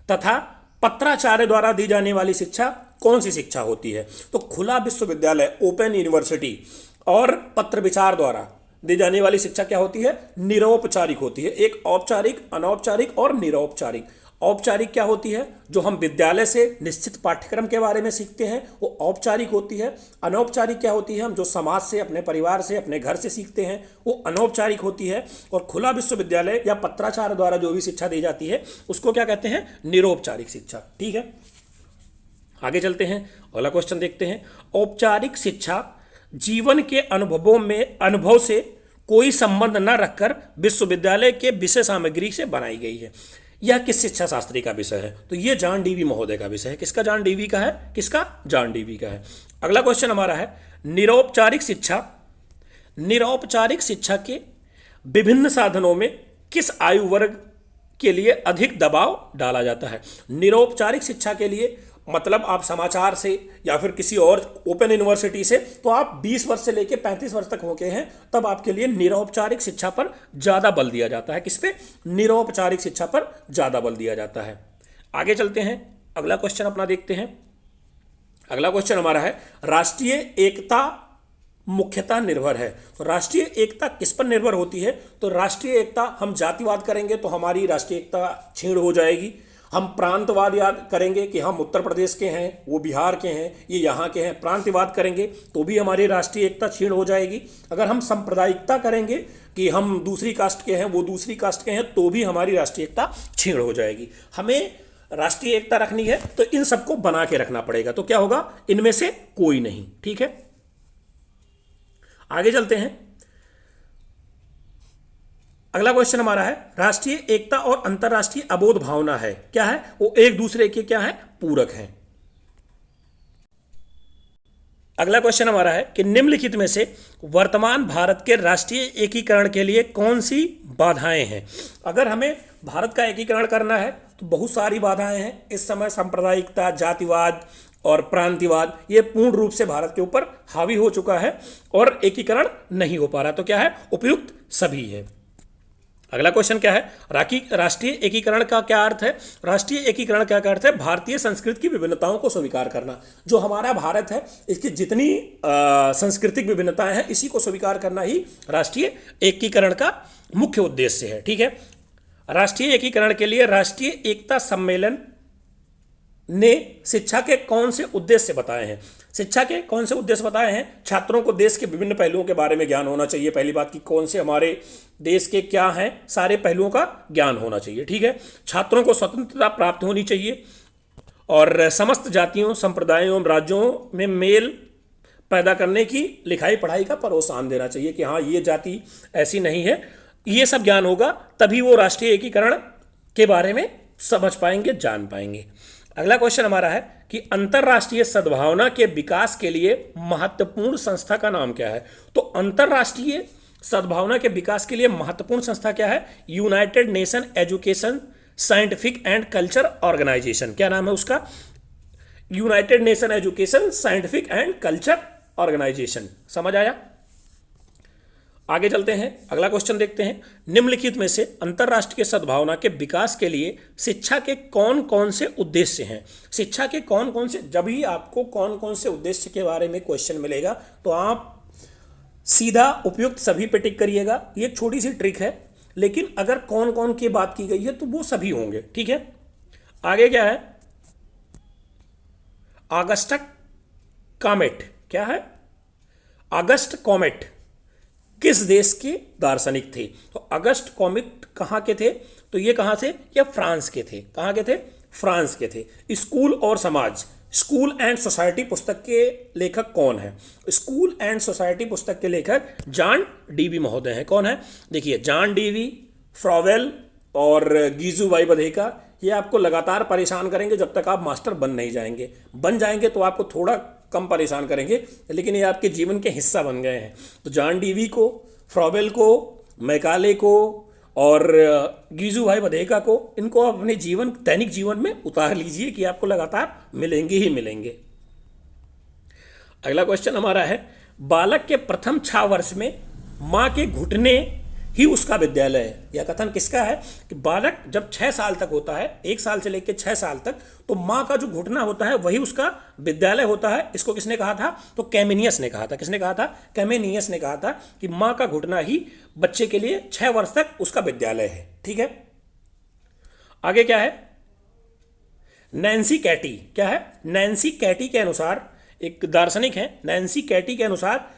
तथा पत्राचार्य द्वारा दी जाने वाली शिक्षा कौन सी शिक्षा होती है? तो खुला विश्वविद्यालय, ओपन यूनिवर्सिटी और पत्र विचार द्वारा दी जाने वाली शिक्षा क्या होती है? निरौपचारिक होती है। एक औपचारिक, अनौपचारिक और निरौपचारिक। औपचारिक क्या होती है? जो हम विद्यालय से निश्चित पाठ्यक्रम के बारे में सीखते हैं, वो औपचारिक होती है। अनौपचारिक क्या होती है? हम जो समाज से, अपने परिवार से, अपने घर से सीखते हैं, वो अनौपचारिक होती है। और खुला विश्वविद्यालय या पत्राचार्य द्वारा जो भी शिक्षा दी जाती है उसको क्या कहते हैं? निरौपचारिक शिक्षा। ठीक है, आगे चलते हैं, अगला क्वेश्चन देखते हैं। औपचारिक शिक्षा जीवन के अनुभव से कोई संबंध न रखकर विश्वविद्यालय के विषय सामग्री से बनाई गई है। यह किस शिक्षा शास्त्री का विषय है? तो यह जॉन डीवी महोदय का विषय है। किसका? जॉन डीवी का है। किसका? जॉन डीवी का है। अगला क्वेश्चन हमारा है, निरौपचारिक शिक्षा, निरौपचारिक शिक्षा के विभिन्न साधनों में किस आयु वर्ग के लिए अधिक दबाव डाला जाता है? निरौपचारिक शिक्षा के लिए मतलब आप समाचार से या फिर किसी और ओपन यूनिवर्सिटी से, तो आप 20 वर्ष से लेकर 35 वर्ष तक हो गए हैं, तब आपके लिए निरौपचारिक शिक्षा पर ज़्यादा बल दिया जाता है। किस पे? निरौपचारिक शिक्षा पर ज़्यादा बल दिया जाता है। आगे चलते हैं, अगला क्वेश्चन अपना देखते हैं। अगला क्वेश्चन हमारा है, राष्ट्रीय एकता मुख्यतः निर्भर है। तो राष्ट्रीय एकता किस पर निर्भर होती है? तो राष्ट्रीय एकता, हम जातिवाद करेंगे तो हमारी राष्ट्रीय एकता छीण हो जाएगी। हम प्रांतवाद याद करेंगे कि हम उत्तर प्रदेश के हैं, वो बिहार के हैं, ये यहाँ के हैं, प्रांतवाद करेंगे तो भी हमारी राष्ट्रीय एकता छीण हो जाएगी। अगर हम सांप्रदायिकता करेंगे कि हम दूसरी कास्ट के हैं, वो दूसरी कास्ट के हैं, तो भी हमारी राष्ट्रीय एकता छीण हो जाएगी। हमें राष्ट्रीय एकता रखनी है तो इन सबको बना के रखना पड़ेगा। तो क्या होगा? इनमें से कोई नहीं। ठीक है, आगे चलते हैं। अगला क्वेश्चन हमारा है, राष्ट्रीय एकता और अंतरराष्ट्रीय अबोध भावना है क्या है? वो एक दूसरे के क्या है? पूरक हैं। अगला क्वेश्चन हमारा है कि निम्नलिखित में से वर्तमान भारत के राष्ट्रीय एकीकरण के लिए कौन सी बाधाएं हैं। अगर हमें भारत का एकीकरण करना है तो बहुत सारी बाधाएं हैं। इस समय सांप्रदायिकता, जातिवाद और प्रांतिवाद ये पूर्ण रूप से भारत के ऊपर हावी हो चुका है और एकीकरण नहीं हो पा रहा। तो क्या है, उपयुक्त सभी है। अगला क्वेश्चन क्या है, राष्ट्रीय एकीकरण का क्या अर्थ है। राष्ट्रीय एकीकरण का क्या अर्थ है, भारतीय संस्कृति की विभिन्नताओं को स्वीकार करना। जो हमारा भारत है इसकी जितनी सांस्कृतिक विभिन्नताएं हैं इसी को स्वीकार करना ही राष्ट्रीय एकीकरण का मुख्य उद्देश्य है। ठीक है, राष्ट्रीय एकीकरण के लिए राष्ट्रीय एकता सम्मेलन ने शिक्षा के कौन से उद्देश्य बताए हैं। शिक्षा के कौन से उद्देश्य बताए हैं, छात्रों को देश के विभिन्न पहलुओं के बारे में ज्ञान होना चाहिए। पहली बात कि कौन से हमारे देश के क्या हैं, सारे पहलुओं का ज्ञान होना चाहिए। ठीक है, छात्रों को स्वतंत्रता प्राप्त होनी चाहिए और समस्त जातियों, संप्रदायों एवं राज्यों में मेल पैदा करने की लिखाई पढ़ाई का प्रोत्साहन देना चाहिए कि हाँ ये जाति ऐसी नहीं है। ये सब ज्ञान होगा तभी वो राष्ट्रीय एकीकरण के बारे में समझ पाएंगे, जान पाएंगे। अगला क्वेश्चन हमारा है कि अंतरराष्ट्रीय सद्भावना के विकास के लिए महत्वपूर्ण संस्था का नाम क्या है। तो अंतरराष्ट्रीय सद्भावना के विकास के लिए महत्वपूर्ण संस्था क्या है, united nation education scientific and culture organization. क्या नाम है उसका, united nation education scientific and culture organization. समझ आया। आगे चलते हैं, अगला क्वेश्चन देखते हैं। निम्नलिखित में से अंतरराष्ट्रीय सद्भावना के विकास के लिए शिक्षा के कौन कौन से उद्देश्य हैं। शिक्षा के कौन कौन से, जब ही आपको कौन कौन से उद्देश्य के बारे में क्वेश्चन मिलेगा तो आप सीधा उपयुक्त सभी पे टिक करिएगा। ये एक छोटी सी ट्रिक है, लेकिन अगर कौन कौन की बात की गई है तो वो सभी होंगे। ठीक है, आगे क्या है, ऑगस्ट कॉमेट। क्या है, ऑगस्ट कॉमेट किस देश के दार्शनिक थे। तो अगस्त कॉमेट कहाँ के थे, तो ये कहाँ थे, ये फ्रांस के थे। कहाँ के थे, फ्रांस के थे। स्कूल और समाज, स्कूल एंड सोसाइटी पुस्तक के लेखक कौन है। स्कूल एंड सोसाइटी पुस्तक के लेखक जॉन डीवी महोदय हैं। कौन है, देखिए जॉन डीवी, फ्रॉवेल और गीजू भाई बधेका। ये आपको लगातार परेशान करेंगे जब तक आप मास्टर बन नहीं जाएंगे। बन जाएंगे तो आपको थोड़ा कम परेशान करेंगे, लेकिन ये आपके जीवन के हिस्सा बन गए हैं। तो जॉन डीवी को, फ्रॉवेल को, मैकाले को और गीजू भाई बधेका को, इनको आप अपने जीवन, दैनिक जीवन में उतार लीजिए कि आपको लगातार मिलेंगे ही मिलेंगे। अगला क्वेश्चन हमारा है, बालक के प्रथम 6 वर्ष में माँ के घुटने ही उसका विद्यालय है। यह कथन किसका है कि बालक जब 6 साल तक होता है, 1 साल से लेकर 6 साल तक, तो माँ का जो घुटना होता है वही उसका विद्यालय होता है। इसको किसने कहा था, तो कैमिनियस ने कहा था। किसने कहा था, कैमिनियस ने कहा था कि माँ का घुटना ही बच्चे के लिए 6 वर्ष तक उसका विद्यालय है। ठीक है, आगे क्या है, नैन्सी कैटी। क्या है, नैन्सी कैटी के अनुसार, एक दार्शनिक है, नैन्सी कैटी के अनुसार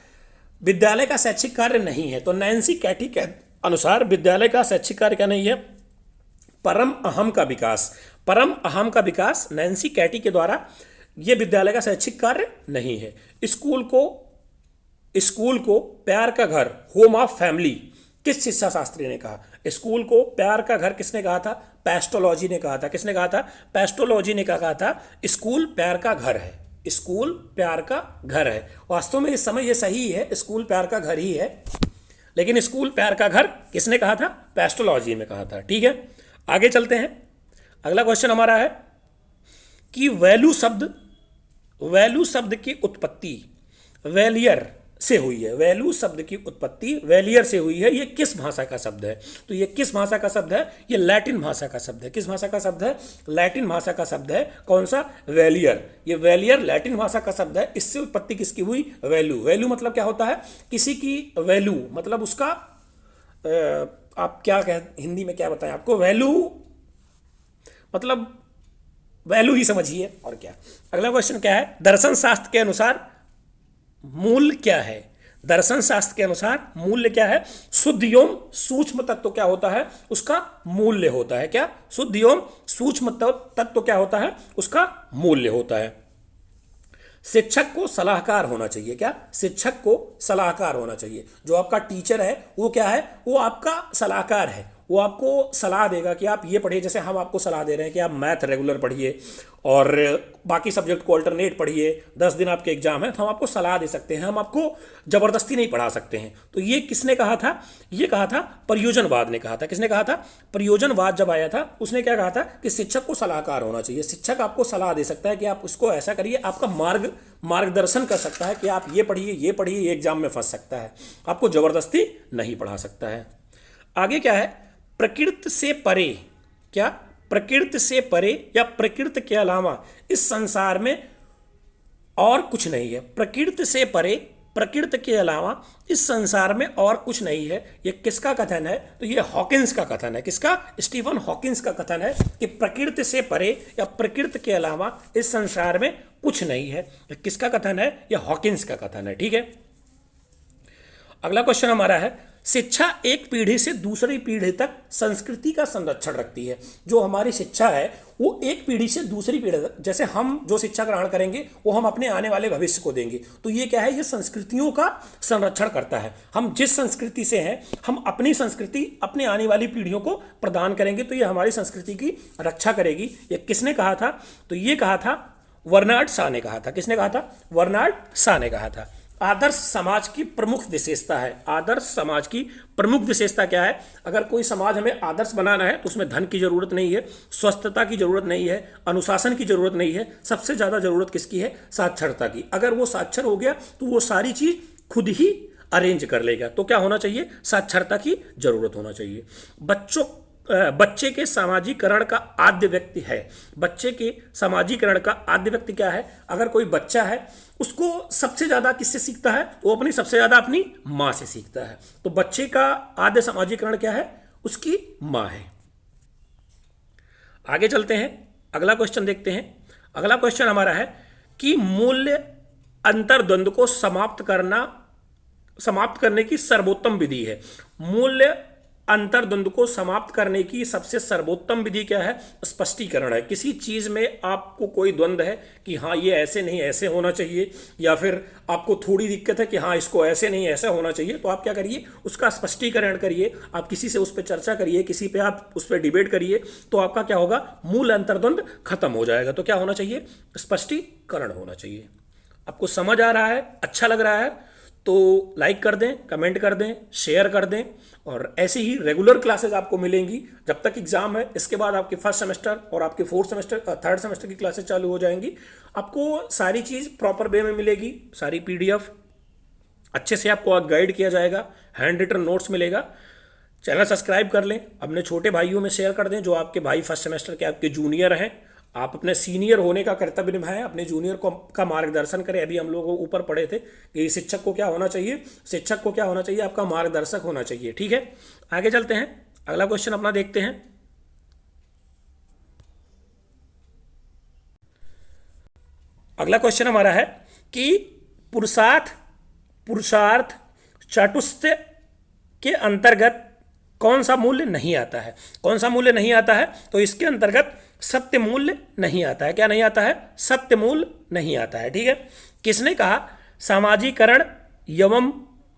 विद्यालय का शैक्षिक कार्य नहीं है। तो नैन्सी कैटी के अनुसार विद्यालय का शैक्षिक कार्य क्या नहीं है, परम अहम का विकास। परम अहम का विकास नैन्सी कैटी के द्वारा यह विद्यालय का शैक्षिक कार्य नहीं है। स्कूल को प्यार का घर, होम ऑफ फैमिली, किस शिक्षा शास्त्री ने कहा। स्कूल को प्यार का घर किसने कहा था, पेस्टोलॉजी ने कहा था। किसने कहा था, पेस्टोलॉजी ने कहा था स्कूल प्यार का घर है। स्कूल प्यार का घर है। वास्तव में इस समय ये सही है, स्कूल प्यार का घर ही है, लेकिन स्कूल प्यार का घर किसने कहा था, पेस्टोलॉजी में कहा था। ठीक है, आगे चलते हैं। अगला क्वेश्चन हमारा है कि वैल्यू शब्द की उत्पत्ति वेलियर से हुई है। वैल्यू शब्द की उत्पत्ति वेलियर से हुई है। ये किस भाषा का शब्द है, तो ये किस भाषा का शब्द है, ये लैटिन भाषा का शब्द है। किस भाषा का शब्द है, लैटिन भाषा का शब्द है। कौन सा, वेलियर। ये वेलियर लैटिन भाषा का शब्द है। इससे उत्पत्ति किसकी हुई, वैल्यू। वैल्यू मतलब क्या होता है, किसी की वैल्यू मतलब उसका आप क्या कह, हिंदी में क्या बताएं आपको, वैल्यू मतलब वैल्यू ही समझिए और क्या। अगला क्वेश्चन क्या है, दर्शन शास्त्र के अनुसार मूल्य क्या है। दर्शन शास्त्र के अनुसार मूल्य क्या है, शुद्ध एवं सूक्ष्म तत्व क्या होता है, उसका मूल्य होता है। क्या, शुद्ध एवं सूक्ष्म तत्व क्या होता है, उसका मूल्य होता है। शिक्षक को सलाहकार होना चाहिए। क्या, शिक्षक को सलाहकार होना चाहिए। जो आपका टीचर है वो क्या है, वो आपका सलाहकार है। वो आपको सलाह देगा कि आप ये पढ़िए, जैसे हम आपको सलाह दे रहे हैं कि आप मैथ रेगुलर पढ़िए और बाकी सब्जेक्ट को अल्टरनेट पढ़िए, 10 दिन आपके एग्जाम है, तो हम आपको सलाह दे सकते हैं, हम आपको जबरदस्ती नहीं पढ़ा सकते हैं। तो ये किसने कहा था? ये कहा था प्रयोजनवाद ने कहा था। किसने कहा था? प्रयोजनवाद जब आया था उसने क्या कहा था कि शिक्षक को सलाहकार होना चाहिए। शिक्षक आपको सलाह दे सकता है कि आप उसको ऐसा करिए, आपका मार्गदर्शन कर सकता है कि आप ये पढ़िए, ये एग्जाम में फंस सकता है, आपको जबरदस्ती नहीं पढ़ा सकता है। आगे क्या है? प्रकृति से परे। क्या? प्रकृति से परे या प्रकृति के अलावा इस संसार में और कुछ नहीं है। प्रकृति से परे, प्रकृति के अलावा इस संसार में और कुछ नहीं है। ये किसका कथन है? तो ये हॉकिंस का कथन है। किसका? स्टीफन हॉकिंस का कथन है कि प्रकृति से परे या प्रकृति के अलावा इस संसार में कुछ नहीं है। ये किसका कथन है? ये हॉकिंस का कथन है। ठीक है, अगला क्वेश्चन हमारा है, शिक्षा एक पीढ़ी से दूसरी पीढ़ी तक संस्कृति का संरक्षण रखती है। जो हमारी शिक्षा है वो एक पीढ़ी से दूसरी पीढ़ी तक, जैसे हम जो शिक्षा ग्रहण करेंगे वो हम अपने आने वाले भविष्य को देंगे, तो ये क्या है? ये संस्कृतियों का संरक्षण करता है। हम जिस संस्कृति से हैं, हम अपनी संस्कृति अपने आने वाली पीढ़ियों को प्रदान करेंगे, तो ये हमारी संस्कृति की रक्षा करेगी। ये किसने कहा था? तो ये कहा था बर्नार्ड शॉ ने कहा था। किसने कहा था? बर्नार्ड शॉ ने कहा था। आदर्श समाज की प्रमुख विशेषता है। आदर्श समाज की प्रमुख विशेषता क्या है? अगर कोई समाज हमें आदर्श बनाना है तो उसमें धन की जरूरत नहीं है, स्वस्थता की जरूरत नहीं है, अनुशासन की जरूरत नहीं है। सबसे ज्यादा जरूरत किसकी है? साक्षरता की। अगर वो साक्षर हो गया तो वो सारी चीज खुद ही अरेंज कर लेगा। तो क्या होना चाहिए? साक्षरता की जरूरत होना चाहिए। बच्चे के सामाजिकरण का आद्य व्यक्ति है। बच्चे के सामाजिकरण का आद्य व्यक्ति क्या है? अगर कोई बच्चा है उसको सबसे ज्यादा किससे सीखता है? वो अपनी सबसे ज्यादा अपनी माँ से सीखता है। तो बच्चे का आद्य सामाजिकरण क्या है? उसकी माँ है। आगे चलते हैं, अगला क्वेश्चन देखते हैं। अगला क्वेश्चन हमारा है कि मूल्य अंतर्द्वंद को समाप्त करने की सर्वोत्तम विधि है। मूल्य अंतर्द्वंद को समाप्त करने की सबसे सर्वोत्तम विधि क्या है? स्पष्टीकरण है। किसी चीज में आपको कोई द्वंद्व है कि हाँ ये ऐसे नहीं ऐसे होना चाहिए, या फिर आपको थोड़ी दिक्कत है कि हाँ इसको ऐसे नहीं ऐसा होना चाहिए, तो आप क्या करिए? उसका स्पष्टीकरण करिए। आप किसी से उस पर चर्चा करिए, किसी पे आप उस पर डिबेट करिए, तो आपका क्या होगा? मूल अंतर्द्वंद खत्म हो जाएगा। तो क्या होना चाहिए? स्पष्टीकरण होना चाहिए। आपको समझ आ रहा है, अच्छा लग रहा है तो लाइक कर दें, कमेंट कर दें, शेयर कर दें। और ऐसे ही रेगुलर क्लासेस आपको मिलेंगी जब तक एग्जाम है। इसके बाद आपके फर्स्ट सेमेस्टर और आपके थर्ड सेमेस्टर की क्लासेस चालू हो जाएंगी। आपको सारी चीज़ प्रॉपर वे में मिलेगी, सारी PDF अच्छे से आपको गाइड किया जाएगा, हैंड रिटन नोट्स मिलेगा। चैनल सब्सक्राइब कर लें, अपने छोटे भाइयों में शेयर कर दें जो आपके भाई फर्स्ट सेमेस्टर के आपके जूनियर हैं। आप अपने सीनियर होने का कर्तव्य निभाएं, अपने जूनियर को का मार्गदर्शन करें। अभी हम लोग ऊपर पढ़े थे कि शिक्षक को क्या होना चाहिए? शिक्षक को क्या होना चाहिए? आपका मार्गदर्शक होना चाहिए। ठीक है, आगे चलते हैं, अगला क्वेश्चन अपना देखते हैं। अगला क्वेश्चन हमारा है कि पुरुषार्थ चतुष्टय के अंतर्गत कौन सा मूल्य नहीं आता है? कौन सा मूल्य नहीं आता है? तो इसके अंतर्गत सत्य मूल्य नहीं आता है। क्या नहीं आता है? सत्य मूल्य नहीं आता है। ठीक है, किसने कहा? सामाजिकरण एवं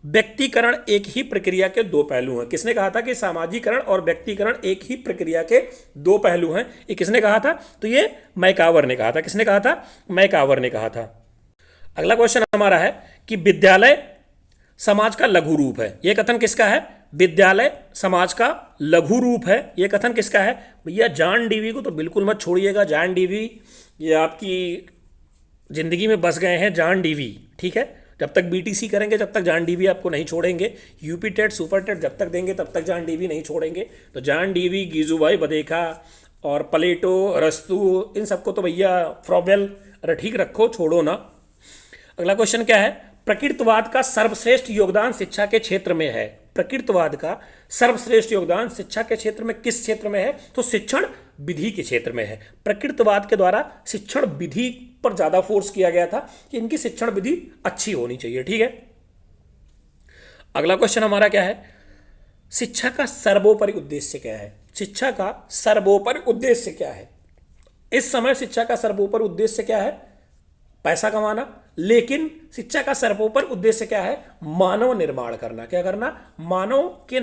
व्यक्तिकरण एक ही प्रक्रिया के दो पहलू हैं। किसने कहा था कि सामाजिकरण और व्यक्तिकरण एक ही प्रक्रिया के दो पहलू हैं? ये किसने कहा था? तो ये मैकावर ने कहा था। किसने कहा था? मैकावर ने कहा था। अगला क्वेश्चन हमारा है कि विद्यालय समाज का लघु रूप है। यह कथन किसका है? विद्यालय समाज का लघु रूप है। यह कथन किसका है? भैया जॉन डीवी को तो बिल्कुल मत छोड़िएगा। जॉन डीवी ये आपकी जिंदगी में बस गए हैं, जॉन डीवी। ठीक है, जब तक BTC करेंगे जब तक जॉन डीवी आपको नहीं छोड़ेंगे। यूपी टेट सुपर टेट जब तक देंगे तब तक जॉन डीवी नहीं छोड़ेंगे। तो जॉन डीवी, गीजूभाई बदेखा और प्लेटो, अरस्तू, इन सबको तो भैया फ्रॉबेल ठीक रखो, छोड़ो ना। अगला क्वेश्चन क्या है? प्रकृतिवाद का सर्वश्रेष्ठ योगदान शिक्षा के क्षेत्र में है। प्रकृतिवाद का सर्वश्रेष्ठ योगदान शिक्षा के क्षेत्र में किस क्षेत्र में है? तो शिक्षण विधि के क्षेत्र में है। प्रकृतिवाद के द्वारा शिक्षण विधि पर ज्यादा फोर्स किया गया था कि इनकी शिक्षण विधि अच्छी होनी चाहिए। ठीक है, अगला क्वेश्चन हमारा क्या है? शिक्षा का सर्वोपरि उद्देश्य क्या है? शिक्षा का सर्वोपरि उद्देश्य क्या है? इस समय शिक्षा का सर्वोपरि उद्देश्य क्या है? पैसा कमाना। लेकिन शिक्षा का सर्वोपरि उद्देश्य क्या है? मानव निर्माण करना। क्या करना? मानव के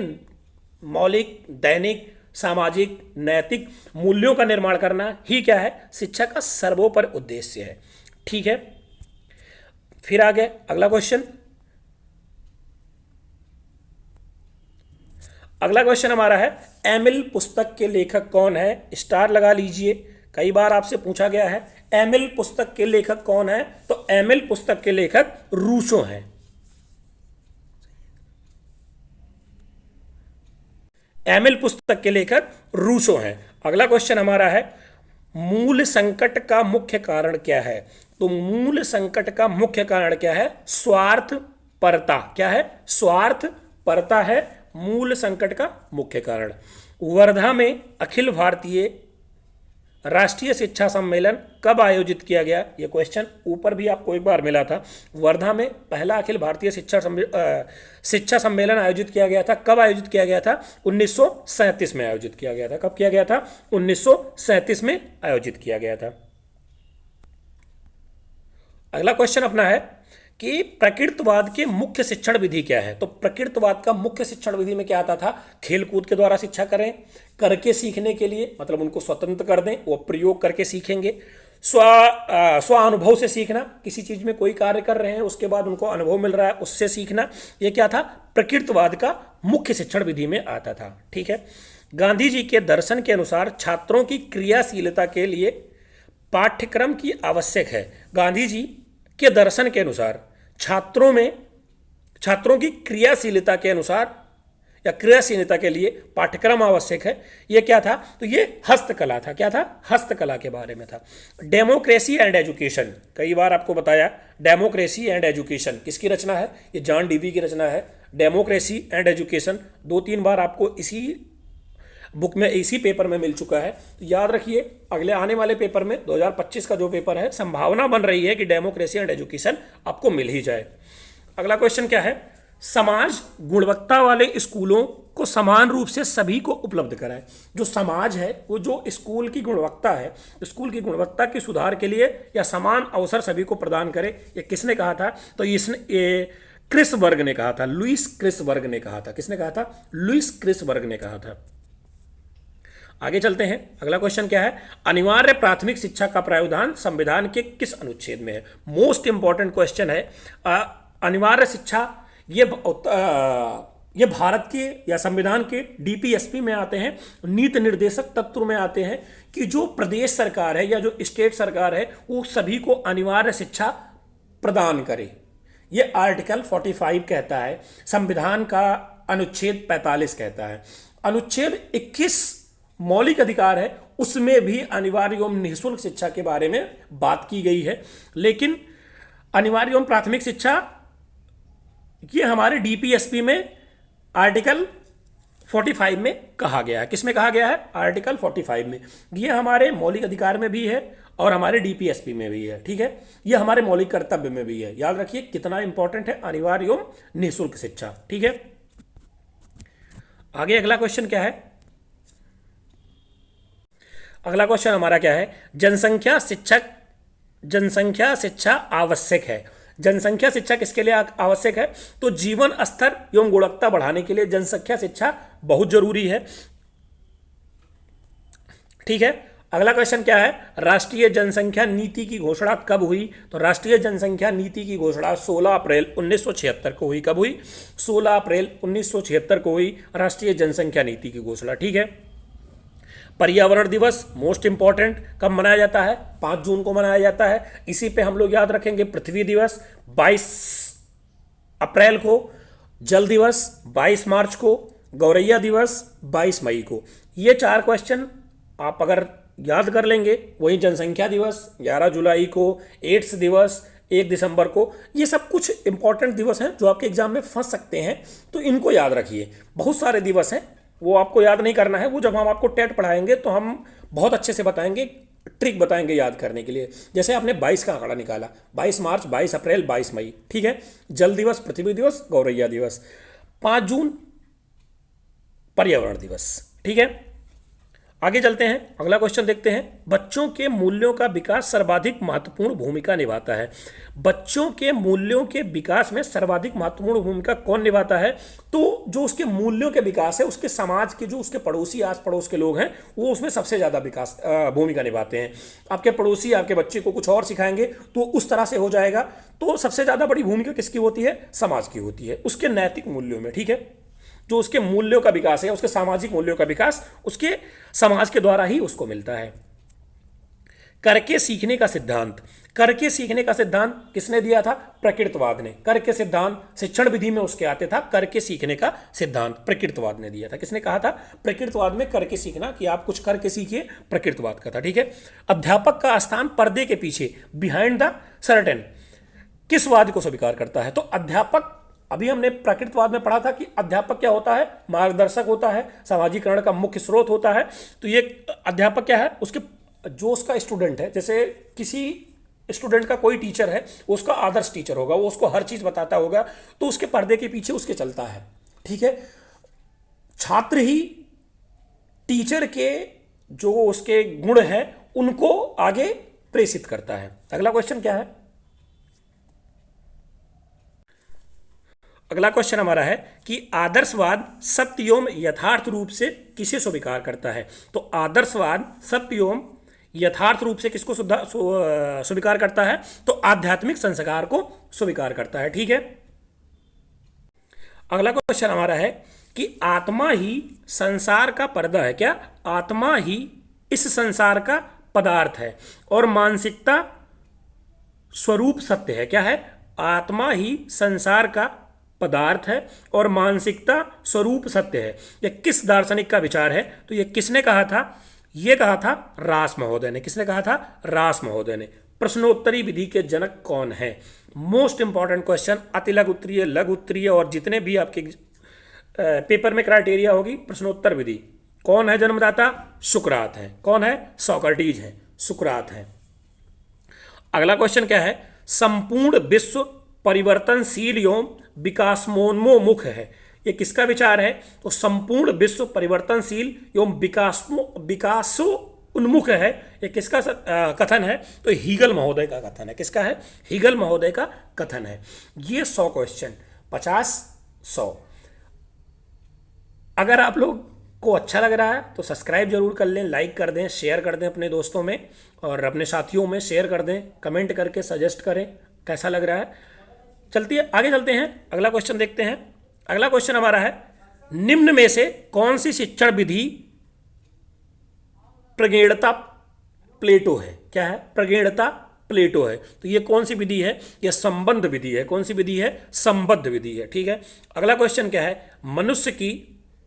मौलिक, दैनिक, सामाजिक, नैतिक मूल्यों का निर्माण करना ही क्या है, शिक्षा का सर्वोपरि उद्देश्य है। ठीक है, फिर आगे अगला क्वेश्चन। अगला क्वेश्चन हमारा है, एमिल पुस्तक के लेखक कौन है? स्टार लगा लीजिए, कई बार आपसे पूछा गया है एमिल पुस्तक के लेखक कौन है, तो एमिल पुस्तक के लेखक रूसो हैं। एमिल पुस्तक के लेखक रूसो हैं। अगला क्वेश्चन हमारा है, मूल संकट का मुख्य कारण क्या है? तो मूल संकट का मुख्य कारण क्या है? स्वार्थ परता। क्या है? स्वार्थ परता है मूल संकट का मुख्य कारण। वर्धा में अखिल भारतीय राष्ट्रीय शिक्षा सम्मेलन कब आयोजित किया गया? यह क्वेश्चन ऊपर भी आपको एक बार मिला था। वर्धा में पहला अखिल भारतीय शिक्षा सम्मेलन आयोजित किया गया था। कब आयोजित किया गया था? 1937 में आयोजित किया गया था। कब किया गया था? 1937 में आयोजित किया गया था। अगला क्वेश्चन अपना है कि प्रकृतवाद के मुख्य शिक्षण विधि क्या है? तो प्रकृतवाद का मुख्य शिक्षण विधि में क्या आता था? खेलकूद के द्वारा शिक्षा करें, करके सीखने के लिए मतलब उनको स्वतंत्र कर दें, वो प्रयोग करके सीखेंगे, स्व अनुभव से सीखना, किसी चीज में कोई कार्य कर रहे हैं उसके बाद उनको अनुभव मिल रहा है उससे सीखना, ये क्या था? प्रकृतवाद का मुख्य शिक्षण विधि में आता था। ठीक है, गांधी जी के दर्शन के अनुसार छात्रों की क्रियाशीलता के लिए पाठ्यक्रम की आवश्यक है। गांधी जी के दर्शन के अनुसार छात्रों की क्रियाशीलता के अनुसार या क्रियाशीलता के लिए पाठ्यक्रम आवश्यक है। यह क्या था? तो ये हस्तकला था। क्या था? हस्तकला के बारे में था। डेमोक्रेसी एंड एजुकेशन, कई बार आपको बताया डेमोक्रेसी एंड एजुकेशन किसकी रचना है? ये जॉन डीवी की रचना है। डेमोक्रेसी एंड एजुकेशन 2-3 बार आपको इसी बुक में, इसी पेपर में मिल चुका है। तो याद रखिए, अगले आने वाले पेपर में 2025 का जो पेपर है, संभावना बन रही है कि डेमोक्रेसी एंड एजुकेशन आपको मिल ही जाए। अगला क्वेश्चन क्या है? समाज गुणवत्ता वाले स्कूलों को समान रूप से सभी को उपलब्ध कराए। जो समाज है, वो जो स्कूल की गुणवत्ता है, स्कूल की गुणवत्ता के सुधार के लिए या समान अवसर सभी को प्रदान करे, ये किसने कहा था? तो ये क्रिस वर्ग ने कहा था। लुईस क्रिस वर्ग ने कहा था। किसने कहा था? लुईस क्रिस वर्ग ने कहा था। आगे चलते हैं। अगला क्वेश्चन क्या है? अनिवार्य प्राथमिक शिक्षा का प्रावधान संविधान के किस अनुच्छेद में है? मोस्ट इंपॉर्टेंट क्वेश्चन है। अनिवार्य शिक्षा ये भारत के या संविधान के डीपीएसपी में आते हैं, नीति निर्देशक तत्व में आते हैं कि जो प्रदेश सरकार है या जो स्टेट सरकार है वो सभी को अनिवार्य शिक्षा प्रदान करे। ये आर्टिकल 45 कहता है, संविधान का अनुच्छेद 45 कहता है। अनुच्छेद 21 मौलिक अधिकार है, उसमें भी अनिवार्य एवं निःशुल्क शिक्षा के बारे में बात की गई है। लेकिन अनिवार्य एवं प्राथमिक शिक्षा ये हमारे डीपीएसपी में आर्टिकल 45 में कहा गया है। किसमें कहा गया है? आर्टिकल 45 में। ये हमारे मौलिक अधिकार में भी है और हमारे डीपीएसपी में भी है। ठीक है, ये हमारे मौलिक कर्तव्य में भी है। याद रखिए कितना इंपॉर्टेंट है अनिवार्य एवं निःशुल्क शिक्षा। ठीक है, आगे अगला क्वेश्चन क्या है? अगला क्वेश्चन हमारा क्या है? जनसंख्या शिक्षा आवश्यक है। जनसंख्या शिक्षा किसके लिए आवश्यक है? तो जीवन स्तर एवं गुणवत्ता बढ़ाने के लिए जनसंख्या शिक्षा बहुत जरूरी है। ठीक है, अगला क्वेश्चन क्या है? राष्ट्रीय जनसंख्या नीति की घोषणा कब हुई? तो राष्ट्रीय जनसंख्या नीति की घोषणा 16 अप्रैल 1976 को हुई। कब हुई? 16 अप्रैल 1976 को हुई राष्ट्रीय जनसंख्या नीति की घोषणा। ठीक है, पर्यावरण दिवस मोस्ट इंपॉर्टेंट कब मनाया जाता है? 5 जून को मनाया जाता है। इसी पे हम लोग याद रखेंगे पृथ्वी दिवस 22 अप्रैल को, जल दिवस 22 मार्च को, गौरैया दिवस 22 मई को। ये 4 क्वेश्चन आप अगर याद कर लेंगे, वही जनसंख्या दिवस 11 जुलाई को, एड्स दिवस 1 दिसंबर को, ये सब कुछ इंपॉर्टेंट दिवस हैं जो आपके एग्जाम में फंस सकते हैं, तो इनको याद रखिए। बहुत सारे दिवस हैं, वो आपको याद नहीं करना है, वो जब हम आपको टेट पढ़ाएंगे तो हम बहुत अच्छे से बताएंगे, ट्रिक बताएंगे याद करने के लिए। जैसे आपने 22 का आंकड़ा निकाला, 22 मार्च, 22 अप्रैल, 22 मई। ठीक है, जल दिवस, पृथ्वी दिवस, गौरैया दिवस, 5 जून पर्यावरण दिवस। ठीक है, आगे चलते हैं, अगला क्वेश्चन देखते हैं। बच्चों के मूल्यों का विकास सर्वाधिक महत्वपूर्ण भूमिका निभाता है। बच्चों के मूल्यों के विकास में सर्वाधिक महत्वपूर्ण भूमिका कौन निभाता है? तो जो उसके मूल्यों के विकास है, उसके समाज के जो उसके पड़ोसी आस पड़ोस के लोग हैं, वो उसमें सबसे ज़्यादा विकास भूमिका निभाते हैं। आपके पड़ोसी आपके बच्चे को कुछ और सिखाएंगे तो उस तरह से हो जाएगा। तो सबसे ज़्यादा बड़ी भूमिका किसकी होती है? समाज की होती है, उसके नैतिक मूल्यों में। ठीक है, जो उसके मूल्यों का विकास है, उसके सामाजिक मूल्यों का विकास उसके समाज के द्वारा ही उसको मिलता है। करके सीखने का सिद्धांत, करके सीखने का सिद्धांत किसने दिया था? प्रकृतवाद ने। करके सिद्धांत शिक्षण विधि में उसके आते था। करके सीखने का सिद्धांत प्रकृतवाद ने दिया था। किसने कहा था? प्रकृतवाद में करके सीखना, कि आप कुछ करके सीखिए, प्रकृतवाद का था। ठीक है। अध्यापक का स्थान पर्दे के पीछे, बिहाइंड द सर्टेन, किस वाद को स्वीकार करता है? तो अध्यापक, अभी हमने प्रकृतवाद में पढ़ा था कि अध्यापक क्या होता है? मार्गदर्शक होता है, सामाजिकरण का मुख्य स्रोत होता है। तो ये अध्यापक क्या है? उसके जो उसका स्टूडेंट है, जैसे किसी स्टूडेंट का कोई टीचर है, वो उसका आदर्श टीचर होगा, वो उसको हर चीज बताता होगा, तो उसके पर्दे के पीछे उसके चलता है। ठीक है। छात्र ही टीचर के जो उसके गुण हैं उनको आगे प्रेषित करता है। अगला क्वेश्चन क्या है? अगला क्वेश्चन हमारा है कि आदर्शवाद सत्य एवं यथार्थ रूप से किसे स्वीकार करता है? तो आदर्शवाद सत्य एवं यथार्थ रूप से किसको स्वीकार करता है? तो आध्यात्मिक संस्कार को स्वीकार करता है। ठीक है। अगला क्वेश्चन हमारा है कि आत्मा ही संसार का पर्दा है। क्या? आत्मा ही इस संसार का पदार्थ है और मानसिकता स्वरूप सत्य है। क्या है? आत्मा ही संसार का पदार्थ है और मानसिकता स्वरूप सत्य है। यह किस दार्शनिक का विचार है? तो यह किसने कहा था? यह कहा था रास महोदय ने। किसने कहा था? रास महोदय ने। प्रश्नोत्तरी विधि के जनक कौन है? मोस्ट इंपॉर्टेंट क्वेश्चन, अति लघु उत्तरीय, लघु उत्तरीय और जितने भी आपके पेपर में क्राइटेरिया होगी, प्रश्नोत्तर विधि। कौन है जन्मदाता? सुकरात है। कौन है? सोक्रेटिस है, सुकरात है। अगला क्वेश्चन क्या है? संपूर्ण विश्व परिवर्तनशील एवं विकासोन्मुख है। ये किसका विचार है? तो संपूर्ण विश्व परिवर्तनशील एवं विकासोन्मुख है। ये किसका कथन है? तो हीगल महोदय का कथन है। किसका है? हीगल महोदय का कथन है। ये 100 क्वेश्चन, 50-100। अगर आप लोग को अच्छा लग रहा है तो सब्सक्राइब जरूर कर लें, लाइक कर दें, शेयर कर दें अपने दोस्तों में और अपने साथियों में शेयर कर दें, कमेंट करके सजेस्ट करें कैसा लग रहा है। आगे चलते हैं, अगला क्वेश्चन देखते हैं। अगला क्वेश्चन हमारा है, निम्न में से कौन सी शिक्षण विधि प्रगेणता प्लेटो है? क्या है? प्रगेणता प्लेटो है। तो ये कौन सी विधि है? यह संबंध विधि है। कौन सी विधि है? संबद्ध विधि है। ठीक है। अगला क्वेश्चन क्या है? मनुष्य की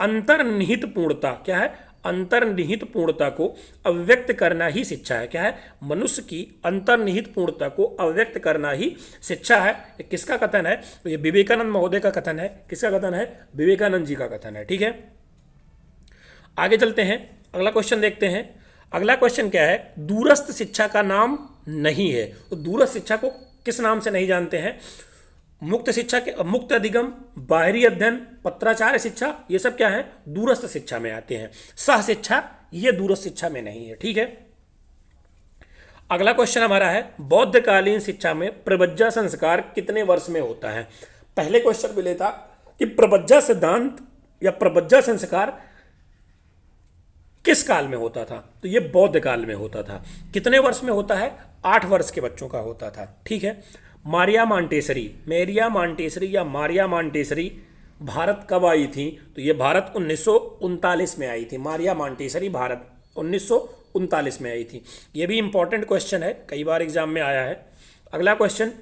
अंतर्निहित पूर्णता, क्या है? अंतर्निहित पूर्णता को अव्यक्त करना ही शिक्षा है। क्या है? मनुष्य की अंतर्निहित पूर्णता को अव्यक्त करना ही शिक्षा है। ये किसका कथन है? तो ये विवेकानंद महोदय का कथन है। किसका कथन है? विवेकानंद जी का कथन है। ठीक है। आगे चलते हैं, अगला क्वेश्चन देखते हैं। अगला क्वेश्चन क्या है? दूरस्थ शिक्षा का नाम नहीं है। तो दूरस्थ शिक्षा को किस नाम से नहीं जानते हैं? मुक्त शिक्षा के, मुक्त अधिगम, बाहरी अध्ययन, पत्राचार्य शिक्षा, ये सब क्या है? दूरस्थ शिक्षा में आते हैं। सह शिक्षा ये दूरस्थ शिक्षा में नहीं है। ठीक है। अगला क्वेश्चन हमारा है, बौद्धकालीन शिक्षा में प्रबज्जा संस्कार कितने वर्ष में होता है? पहले क्वेश्चन मिले था कि प्रबज्जा सिद्धांत या प्रबज्जा संस्कार किस काल में होता था? तो ये बौद्ध काल में होता था। कितने वर्ष में होता है? 8 वर्ष के बच्चों का होता था। ठीक है। मारिया मांटेसरी, मेरिया मांटेसरी या मारिया मांटेसरी भारत कब आई थी? तो ये भारत 1939 में आई थी। मारिया मांटेसरी भारत 1939 में आई थी। ये भी इंपॉर्टेंट क्वेश्चन है, कई बार एग्जाम में आया है। अगला क्वेश्चन,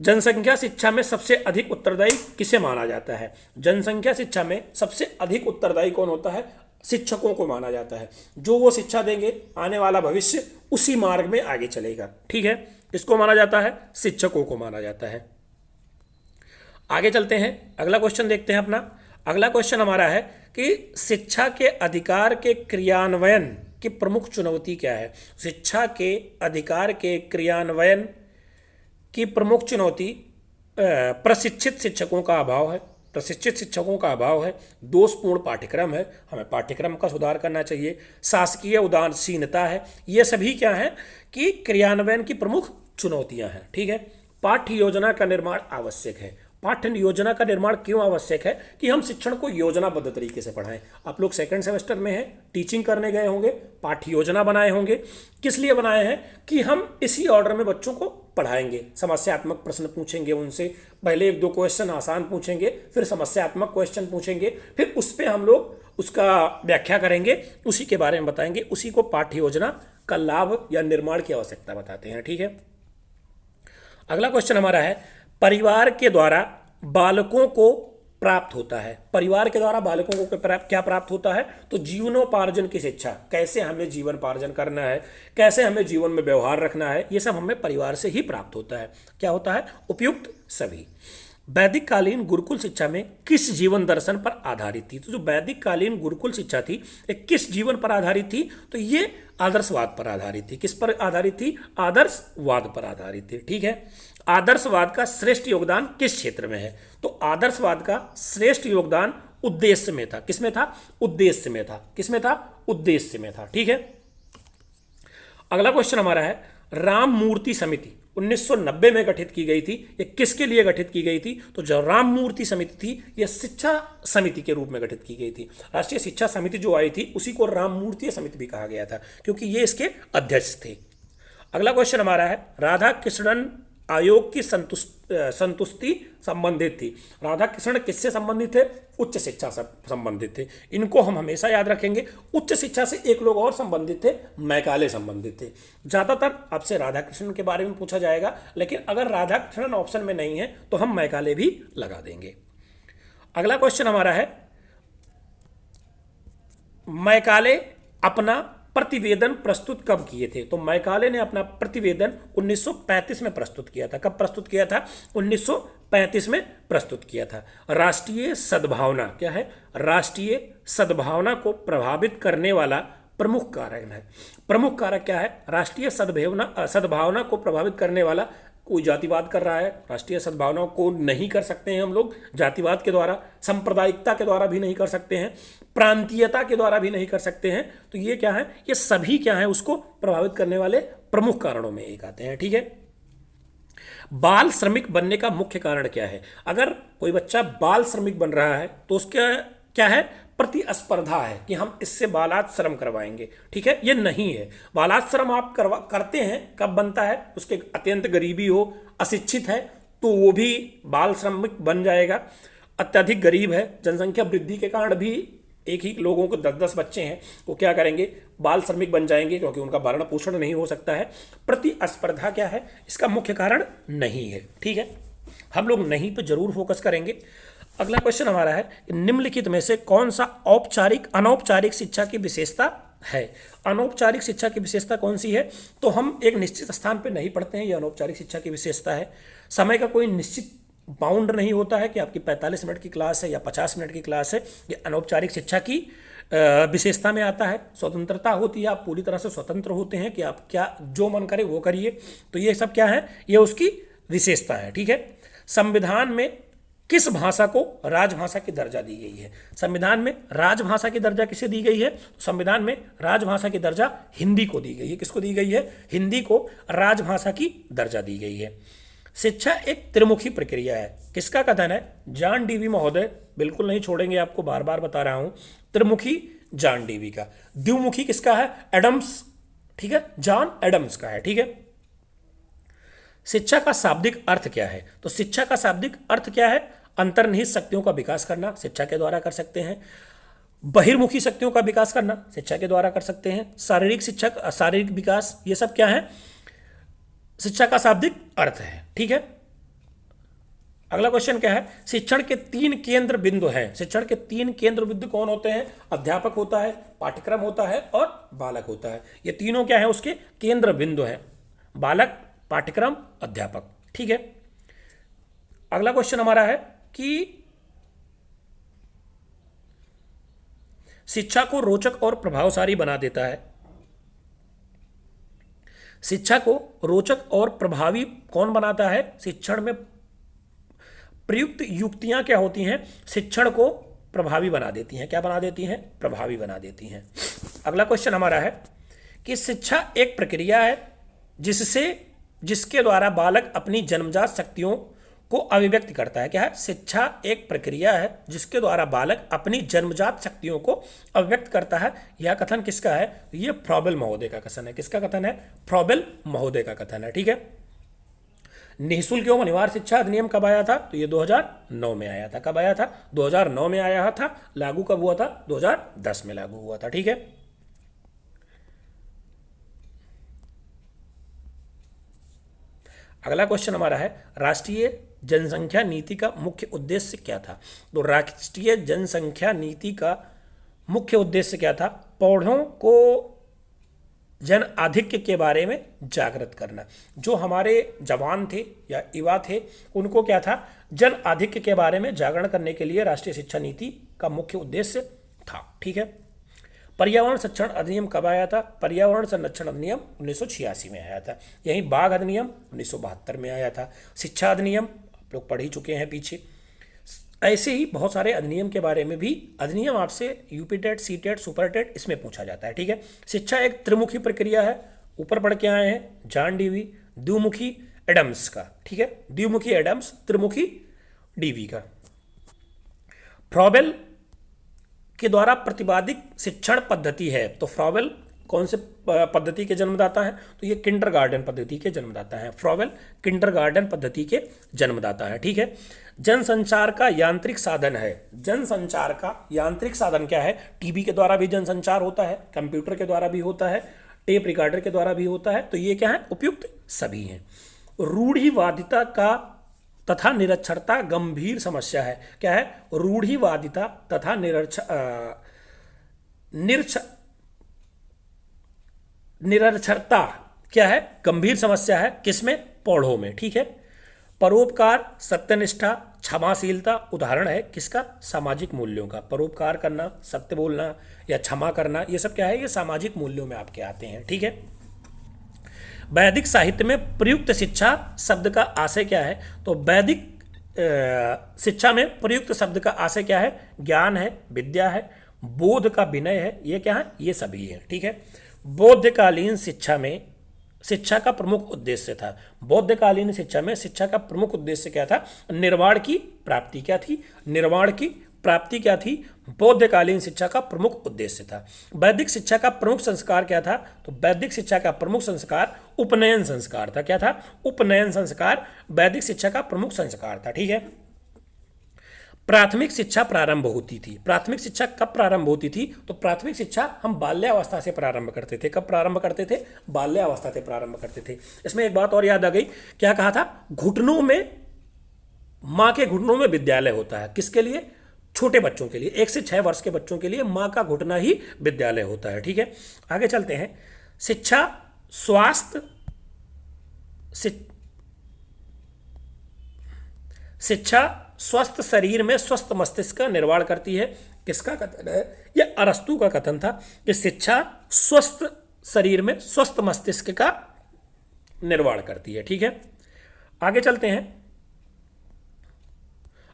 जनसंख्या शिक्षा में सबसे अधिक उत्तरदायी किसे माना जाता है? जनसंख्या शिक्षा में सबसे अधिक उत्तरदायी कौन होता है? शिक्षकों को माना जाता है। जो वो शिक्षा देंगे, आने वाला भविष्य उसी मार्ग में आगे चलेगा। ठीक है। किसको माना जाता है? शिक्षकों को माना जाता है। आगे चलते हैं, अगला क्वेश्चन देखते हैं अपना। अगला क्वेश्चन हमारा है कि शिक्षा के अधिकार के क्रियान्वयन की प्रमुख चुनौती क्या है? शिक्षा के अधिकार के क्रियान्वयन की प्रमुख चुनौती प्रशिक्षित शिक्षकों का अभाव है। प्रशिक्षित शिक्षकों का अभाव है, दोषपूर्ण पाठ्यक्रम है, हमें पाठ्यक्रम का सुधार करना चाहिए, शासकीय उदासीनता है। ये सभी क्या है कि क्रियान्वयन की प्रमुख चुनौतियां हैं। ठीक है, पाठ्य योजना का निर्माण आवश्यक है। पाठ्य योजना का निर्माण क्यों आवश्यक है कि हम शिक्षण को योजनाबद्ध तरीके से पढ़ाएं। आप लोग सेकंड सेमेस्टर में हैं, टीचिंग करने गए होंगे, पाठ्य योजना बनाए होंगे। किस लिए बनाए हैं कि हम इसी ऑर्डर में बच्चों को पढ़ाएंगे। समस्यात्मक प्रश्न पूछेंगे उनसे, पहले 1-2 क्वेश्चन आसान पूछेंगे, फिर समस्यात्मक क्वेश्चन पूछेंगे, फिर उस पर हम लोग उसका व्याख्या करेंगे, उसी के बारे में बताएंगे। उसी को पाठ्य योजना का लाभ या निर्माण की आवश्यकता बताते हैं। ठीक है, अगला क्वेश्चन हमारा है, परिवार के द्वारा बालकों को प्राप्त होता है। परिवार के द्वारा बालकों को क्या प्राप्त होता है? तो जीवनोपार्जन की शिक्षा, कैसे हमें जीवन पार्जन करना है, कैसे हमें जीवन में व्यवहार रखना है, ये सब हमें परिवार से ही प्राप्त होता है। क्या होता है? उपयुक्त सभी। वैदिक कालीन गुरुकुल शिक्षा में किस जीवन दर्शन पर आधारित थी? तो जो वैदिक कालीन गुरुकुल शिक्षा थी ये किस जीवन पर आधारित थी? तो ये आदर्शवाद पर आधारित थी। किस पर आधारित थी? आदर्शवाद पर आधारित थी। ठीक है, आदर्शवाद का श्रेष्ठ योगदान किस क्षेत्र में है? तो आदर्शवाद का श्रेष्ठ योगदान उद्देश्य में था। किसमें था? उद्देश्य में था। किसमें था? उद्देश्य में था। ठीक है, अगला क्वेश्चन हमारा है, राम मूर्ति समिति 1990 में गठित की गई थी। ये किसके लिए गठित की गई थी? तो जो राम मूर्ति समिति थी ये शिक्षा समिति के रूप में गठित की गई थी। राष्ट्रीय शिक्षा समिति जो आई थी उसी को राम मूर्ति समिति भी कहा गया था, क्योंकि ये इसके अध्यक्ष थे। अगला क्वेश्चन हमारा है, राधा कृष्णन आयोग की संतुष्टि संबंधित थी। राधा कृष्ण किससे संबंधित थे? उच्च शिक्षा से संबंधित थे। इनको हम हमेशा याद रखेंगे। उच्च शिक्षा से एक लोग और संबंधित थे, मैकाले संबंधित थे। ज्यादातर आपसे राधा कृष्ण के बारे में पूछा जाएगा, लेकिन अगर राधा कृष्णन ऑप्शन में नहीं है तो हम मैकाले भी लगा देंगे। अगला क्वेश्चन हमारा है, मैकाले अपना प्रतिवेदन प्रस्तुत कब किए थे? तो मैकाले ने अपना प्रतिवेदन 1935 में प्रस्तुत किया था। कब प्रस्तुत किया था? 1935 में प्रस्तुत किया था। राष्ट्रीय सद्भावना क्या है? राष्ट्रीय सद्भावना को प्रभावित करने वाला प्रमुख कारक है। प्रमुख कारक क्या है? राष्ट्रीय सद्भावना को प्रभावित करने वाला, कोई जातिवाद कर रहा है, राष्ट्रीय सद्भावना को नहीं कर सकते हैं हम लोग जातिवाद के द्वारा, सांप्रदायिकता के द्वारा भी नहीं कर सकते हैं, प्रांतीयता के द्वारा भी नहीं कर सकते हैं। तो ये क्या है? ये सभी क्या है उसको प्रभावित करने वाले प्रमुख कारणों में एक आते हैं। ठीक है, बाल श्रमिक बनने का मुख्य कारण क्या है? अगर कोई बच्चा बाल श्रमिक बन रहा है तो उसका क्या है? प्रतिस्पर्धा है कि हम इससे बालाश्रम करवाएंगे। ठीक है, ये नहीं है। बालाश्रम आप करते हैं कब बनता है? उसके अत्यंत गरीबी हो, अशिक्षित है तो वो भी बाल श्रमिक बन जाएगा। अत्यधिक गरीब है, जनसंख्या वृद्धि के कारण भी एक ही लोगों को 10-10 बच्चे हैं, वो क्या करेंगे? बाल श्रमिक बन जाएंगे, क्योंकि उनका भरण पोषण नहीं हो सकता है। प्रतिस्पर्धा क्या है? इसका मुख्य कारण नहीं है। ठीक है, हम लोग नहीं पे जरूर फोकस करेंगे। अगला क्वेश्चन हमारा है, निम्नलिखित में से कौन सा अनौपचारिक शिक्षा की विशेषता है? अनौपचारिक शिक्षा की विशेषता कौन सी है? तो हम एक निश्चित स्थान पर नहीं पढ़ते हैं, ये अनौपचारिक शिक्षा की विशेषता है। समय का कोई निश्चित बाउंड नहीं होता है कि आपकी 45 मिनट की क्लास है या 50 मिनट की क्लास है। ये अनौपचारिक शिक्षा की विशेषता में आता है। स्वतंत्रता होती है, आप पूरी तरह से स्वतंत्र होते हैं कि आप क्या जो मन करे वो करिए। तो ये सब क्या है? ये उसकी विशेषता है। ठीक है, संविधान में किस भाषा को राजभाषा की दर्जा दी गई है? संविधान में राजभाषा की दर्जा किसे दी गई है? तो संविधान में राजभाषा की दर्जा हिंदी को दी गई है। किसको दी गई है? हिंदी को राजभाषा की दर्जा दी गई है। शिक्षा एक त्रिमुखी प्रक्रिया है, किसका कथन है? जॉन डीवी महोदय, बिल्कुल नहीं छोड़ेंगे आपको, बार बार बता रहा हूं। त्रिमुखी जॉन डीवी का। द्विमुखी किसका है? एडम्स। ठीक है, जॉन एडम्स का है। ठीक है, शिक्षा का शाब्दिक अर्थ क्या है? तो शिक्षा का शाब्दिक अर्थ क्या है? अंतर्निहित शक्तियों का विकास करना, शिक्षा के द्वारा कर सकते हैं। बहिर्मुखी शक्तियों का विकास करना, शिक्षा के द्वारा कर सकते हैं। शारीरिक विकास, ये सब क्या है? शिक्षा का शाब्दिक अर्थ है। ठीक है, अगला क्वेश्चन क्या है? शिक्षण के 3 केंद्र बिंदु हैं। शिक्षण के 3 केंद्र बिंदु कौन होते हैं? अध्यापक होता है, पाठ्यक्रम होता है और बालक होता है। ये तीनों क्या है? उसके केंद्र बिंदु हैं, बालक, पाठ्यक्रम, अध्यापक। ठीक है, अगला क्वेश्चन हमारा है कि शिक्षा को रोचक और प्रभावशाली बना देता है। शिक्षा को रोचक और प्रभावी कौन बनाता है? शिक्षण में प्रयुक्त युक्तियां क्या होती हैं, शिक्षण को प्रभावी बना देती हैं। क्या बना देती हैं? प्रभावी बना देती हैं। अगला क्वेश्चन हमारा है कि शिक्षा एक प्रक्रिया है जिसके द्वारा बालक अपनी जन्मजात शक्तियों को अभिव्यक्त करता है। क्या है? शिक्षा एक प्रक्रिया है जिसके द्वारा बालक अपनी जन्मजात शक्तियों को अभिव्यक्त करता है। यह कथन किसका है? यह फ्रॉबेल महोदय का कथन है। किसका कथन है? फ्रॉबेल महोदय का कथन है। ठीक है। निःशुल्क एवं अनिवार्य शिक्षा अधिनियम कब आया था? तो ये 2009 में आया था। कब आया था? 2009 में आया था। लागू कब हुआ था? 2010 में लागू हुआ था। ठीक है। अगला क्वेश्चन हमारा है, राष्ट्रीय जनसंख्या नीति का मुख्य उद्देश्य क्या था? तो राष्ट्रीय जनसंख्या नीति का मुख्य उद्देश्य क्या था? पौधों को जन आधिक्य के बारे में जागृत करना। जो हमारे जवान थे या युवा थे, उनको क्या था? जन आधिक्य के बारे में जागरण करने के लिए राष्ट्रीय शिक्षा नीति का मुख्य उद्देश्य था। ठीक है। पर्यावरण संरक्षण अधिनियम कब आया था? पर्यावरण संरक्षण अधिनियम 1986 में आया था। यहीं बाघ अधिनियम 1972 में आया था। शिक्षा अधिनियम आप लोग पढ़ ही चुके हैं पीछे। ऐसे ही बहुत सारे अधिनियम के बारे में भी अधिनियम आपसे UP TET, C TET, super TET इसमें पूछा जाता है। ठीक है। शिक्षा एक त्रिमुखी प्रक्रिया है। ऊपर पढ़ के आए हैं जॉन डीवी, द्विमुखी एडम्स का। ठीक है। द्विमुखी एडम्स, त्रिमुखी डीवी का। फ्रॉबेल के द्वारा प्रतिपादित शिक्षण पद्धति है। तो फ्रॉबेल कौन से पद्धति के जन्मदाता है? तो ये किंडरगार्टन पद्धति के जन्मदाता है। फ्रॉबेल किंडरगार्टन पद्धति के जन्मदाता है। ठीक है। जनसंचार का यांत्रिक साधन है। जनसंचार का यांत्रिक साधन क्या है? टीवी के द्वारा भी जनसंचार होता है, कंप्यूटर के द्वारा भी होता है, टेप रिकॉर्डर के द्वारा भी होता है। तो ये क्या है? उपयुक्त सभी हैं। रूढ़िवादिता का तथा निरक्षरता गंभीर समस्या है। क्या है? रूढ़िवादिता तथा निरक्षरता क्या है? गंभीर समस्या है। किसमें? पौधों में। ठीक है। परोपकार, सत्यनिष्ठा, क्षमाशीलता उदाहरण है किसका? सामाजिक मूल्यों का। परोपकार करना, सत्य बोलना या क्षमा करना, ये सब क्या है? ये सामाजिक मूल्यों में आपके आते हैं। ठीक है। वैदिक साहित्य में प्रयुक्त शिक्षा शब्द का आशय क्या है? तो वैदिक शिक्षा में प्रयुक्त शब्द का आशय क्या है? ज्ञान है, विद्या है, बोध का विनय है। ये क्या है? ये सभी है। ठीक है। बौद्धकालीन शिक्षा में शिक्षा का प्रमुख उद्देश्य था। बौद्धकालीन शिक्षा में शिक्षा का प्रमुख उद्देश्य क्या था? निर्वाण की प्राप्ति क्या थी? निर्वाण की प्राप्ति क्या थी? बौद्धकालीन शिक्षा का प्रमुख उद्देश्य था। वैदिक शिक्षा का प्रमुख संस्कार क्या था? तो वैदिक शिक्षा का प्रमुख संस्कार उपनयन संस्कार था। क्या था? उपनयन संस्कार वैदिक शिक्षा का प्रमुख संस्कार था। ठीक है। प्राथमिक शिक्षा प्रारंभ होती थी। प्राथमिक शिक्षा कब प्रारंभ होती थी? तो प्राथमिक शिक्षा हम बाल्यावस्था से प्रारंभ करते थे। कब प्रारंभ करते थे? बाल्यावस्था से प्रारंभ करते थे। इसमें एक बात और याद आ गई। क्या कहा था? घुटनों में, माँ के घुटनों में विद्यालय होता है। किसके लिए? छोटे बच्चों के लिए। 1 से 6 वर्ष के बच्चों के लिए माँ का घुटना ही विद्यालय होता है। ठीक है। आगे चलते हैं। शिक्षा स्वास्थ्य शिक्षा स्वस्थ शरीर में स्वस्थ मस्तिष्क का निर्माण करती है। किसका कथन है? यह अरस्तु का कथन था कि शिक्षा स्वस्थ शरीर में स्वस्थ मस्तिष्क का निर्माण करती है। ठीक है। आगे चलते हैं।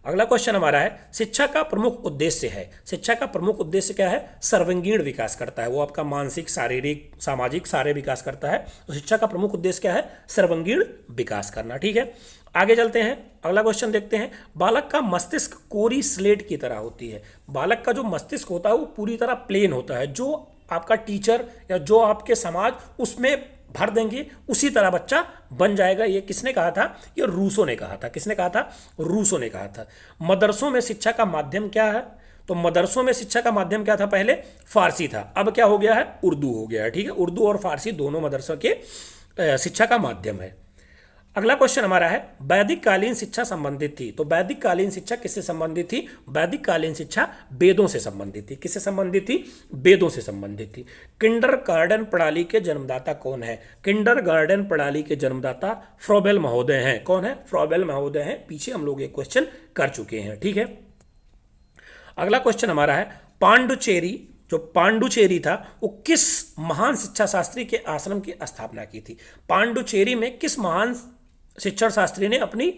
अगला क्वेश्चन हमारा है, शिक्षा का प्रमुख उद्देश्य है। शिक्षा का प्रमुख उद्देश्य क्या है? सर्वांगीण विकास करता है। वो आपका मानसिक, शारीरिक, सामाजिक सारे विकास करता है। तो शिक्षा का प्रमुख उद्देश्य क्या है? सर्वांगीण विकास करना। ठीक है। आगे चलते हैं। अगला क्वेश्चन देखते हैं। बालक का मस्तिष्क कोरी स्लेट की तरह होती है। बालक का जो मस्तिष्क होता है वो पूरी तरह प्लेन होता है। जो आपका टीचर या जो आपके समाज उसमें भर देंगे उसी तरह बच्चा बन जाएगा। ये किसने कहा था? ये रूसो ने कहा था। किसने कहा था? रूसो ने कहा था। मदरसों में शिक्षा का माध्यम क्या है? तो मदरसों में शिक्षा का माध्यम क्या था? पहले फारसी था, अब क्या हो गया है? उर्दू हो गया है। ठीक है। उर्दू और फारसी दोनों मदरसों के शिक्षा का माध्यम है। अगला क्वेश्चन हमारा है, वैदिक कालीन शिक्षा संबंधित थी। तो वैदिक कालीन शिक्षा किससे संबंधित थी? वैदिक कालीन शिक्षा वेदों से संबंधित थी। किससे संबंधित थी? वेदों से संबंधित थी। किंडरगार्टन प्रणाली के जन्मदाता कौन है? किंडरगार्टन प्रणाली के जन्मदाता फ्रॉबेल महोदय हैं। कौन है? फ्रॉबेल महोदय हैं। पीछे हम लोग एक क्वेश्चन कर चुके हैं। ठीक है। अगला क्वेश्चन हमारा है, पांडुचेरी, जो पांडुचेरी था वो किस महान शिक्षा शास्त्री के आश्रम की स्थापना की थी? पांडुचेरी में किस महान शिक्षण शास्त्री ने अपनी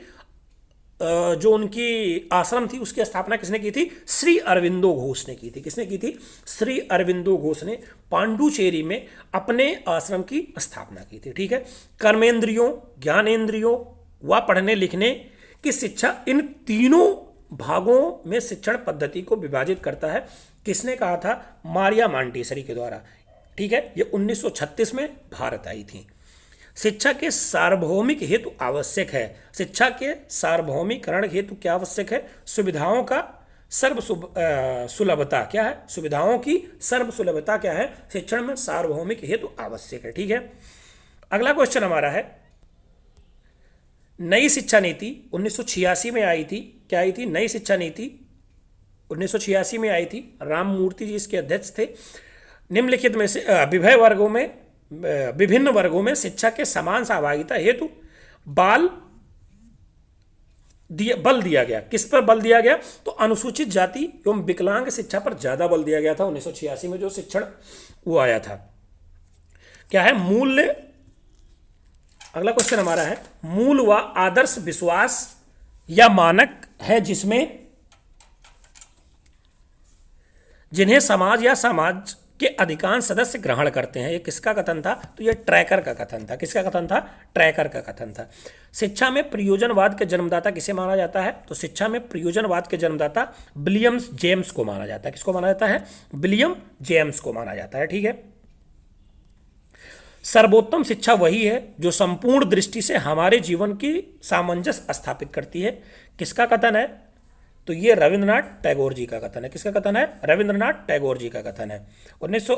जो उनकी आश्रम थी उसकी स्थापना किसने की थी? श्री अरविंदो घोष ने की थी। किसने की थी? श्री अरविंदो घोष ने पांडुचेरी में अपने आश्रम की स्थापना की थी। ठीक है। कर्मेंद्रियों, ज्ञानेंद्रियों व पढ़ने लिखने की शिक्षा, इन तीनों भागों में शिक्षण पद्धति को विभाजित करता है। किसने कहा था? मारिया मांटेसरी के द्वारा। ठीक है। ये 1936 में भारत आई थी। शिक्षा के सार्वभौमिक हेतु आवश्यक है। शिक्षा के सार्वभौमिकरण हेतु क्या आवश्यक है? सुविधाओं का सुलभता क्या है? सुविधाओं की सर्व सुलभता क्या है? शिक्षण में सार्वभौमिक हेतु आवश्यक है। ठीक है। अगला क्वेश्चन हमारा है, नई शिक्षा नीति 1986 में आई थी। क्या आई थी? नई शिक्षा नीति 1986 में आई थी। राममूर्ति जी इसके अध्यक्ष थे। निम्नलिखित में से विभिन्न वर्गों में शिक्षा के समान सहभागिता हेतु बल दिया गया। किस पर बल दिया गया? तो अनुसूचित जाति एवं विकलांग शिक्षा पर ज्यादा बल दिया गया था 1986 में जो शिक्षण वो आया था। क्या है? मूल्य, अगला क्वेश्चन हमारा है, मूल व आदर्श विश्वास या मानक है जिन्हें समाज या समाज के अधिकांश सदस्य ग्रहण करते हैं। ये किसका कथन था? तो ये ट्रैकर का कथन था। किसका कथन था? ट्रैकर का कथन था। शिक्षा में प्रयोजनवाद के जन्मदाता किसे माना जाता है? तो शिक्षा में प्रयोजनवाद के जन्मदाता विलियम जेम्स को माना जाता है। किसको माना जाता है? विलियम जेम्स को माना जाता है। ठीक है। सर्वोत्तम शिक्षा वही है जो संपूर्ण दृष्टि से हमारे जीवन की सामंजस्य स्थापित करती है। किसका कथन है? तो ये रविंद्रनाथ टैगोर जी का कथन है। किसका कथन है? रविंद्रनाथ टैगोर जी का कथन है। 1900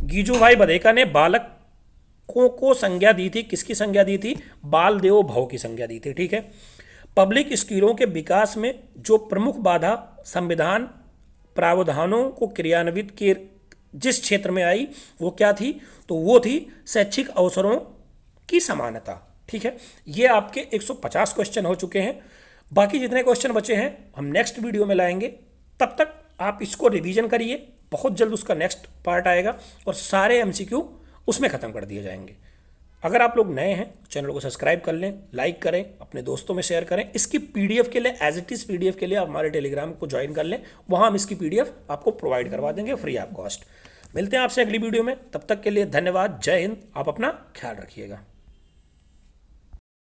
गीजूभाई बधेका ने बालकों को संज्ञा दी थी। किसकी संज्ञा दी थी? बाल देवो भव की संज्ञा दी थी। ठीक है। पब्लिक स्कूलों के विकास में जो प्रमुख बाधा संविधान प्रावधानों को क्रियान्वित के जिस क्षेत्र में आई वो क्या थी? तो वो थी शैक्षिक अवसरों की समानता। ठीक है। ये आपके 150 क्वेश्चन हो चुके हैं। बाकी जितने क्वेश्चन बचे हैं हम नेक्स्ट वीडियो में लाएंगे। तब तक आप इसको रिवीजन करिए, बहुत जल्द उसका नेक्स्ट पार्ट आएगा और सारे एमसीक्यू उसमें ख़त्म कर दिए जाएंगे। अगर आप लोग नए हैं चैनल को सब्सक्राइब कर लें, लाइक करें, अपने दोस्तों में शेयर करें। इसकी पीडीएफ के लिए, एज इट इज़ पीडीएफ के लिए आप हमारे टेलीग्राम को ज्वाइन कर लें। वहाँ हम इसकी पीडीएफ आपको प्रोवाइड करवा देंगे फ्री ऑफ कॉस्ट। मिलते हैं आपसे अगली वीडियो में। तब तक के लिए धन्यवाद। जय हिंद। आप अपना ख्याल रखिएगा।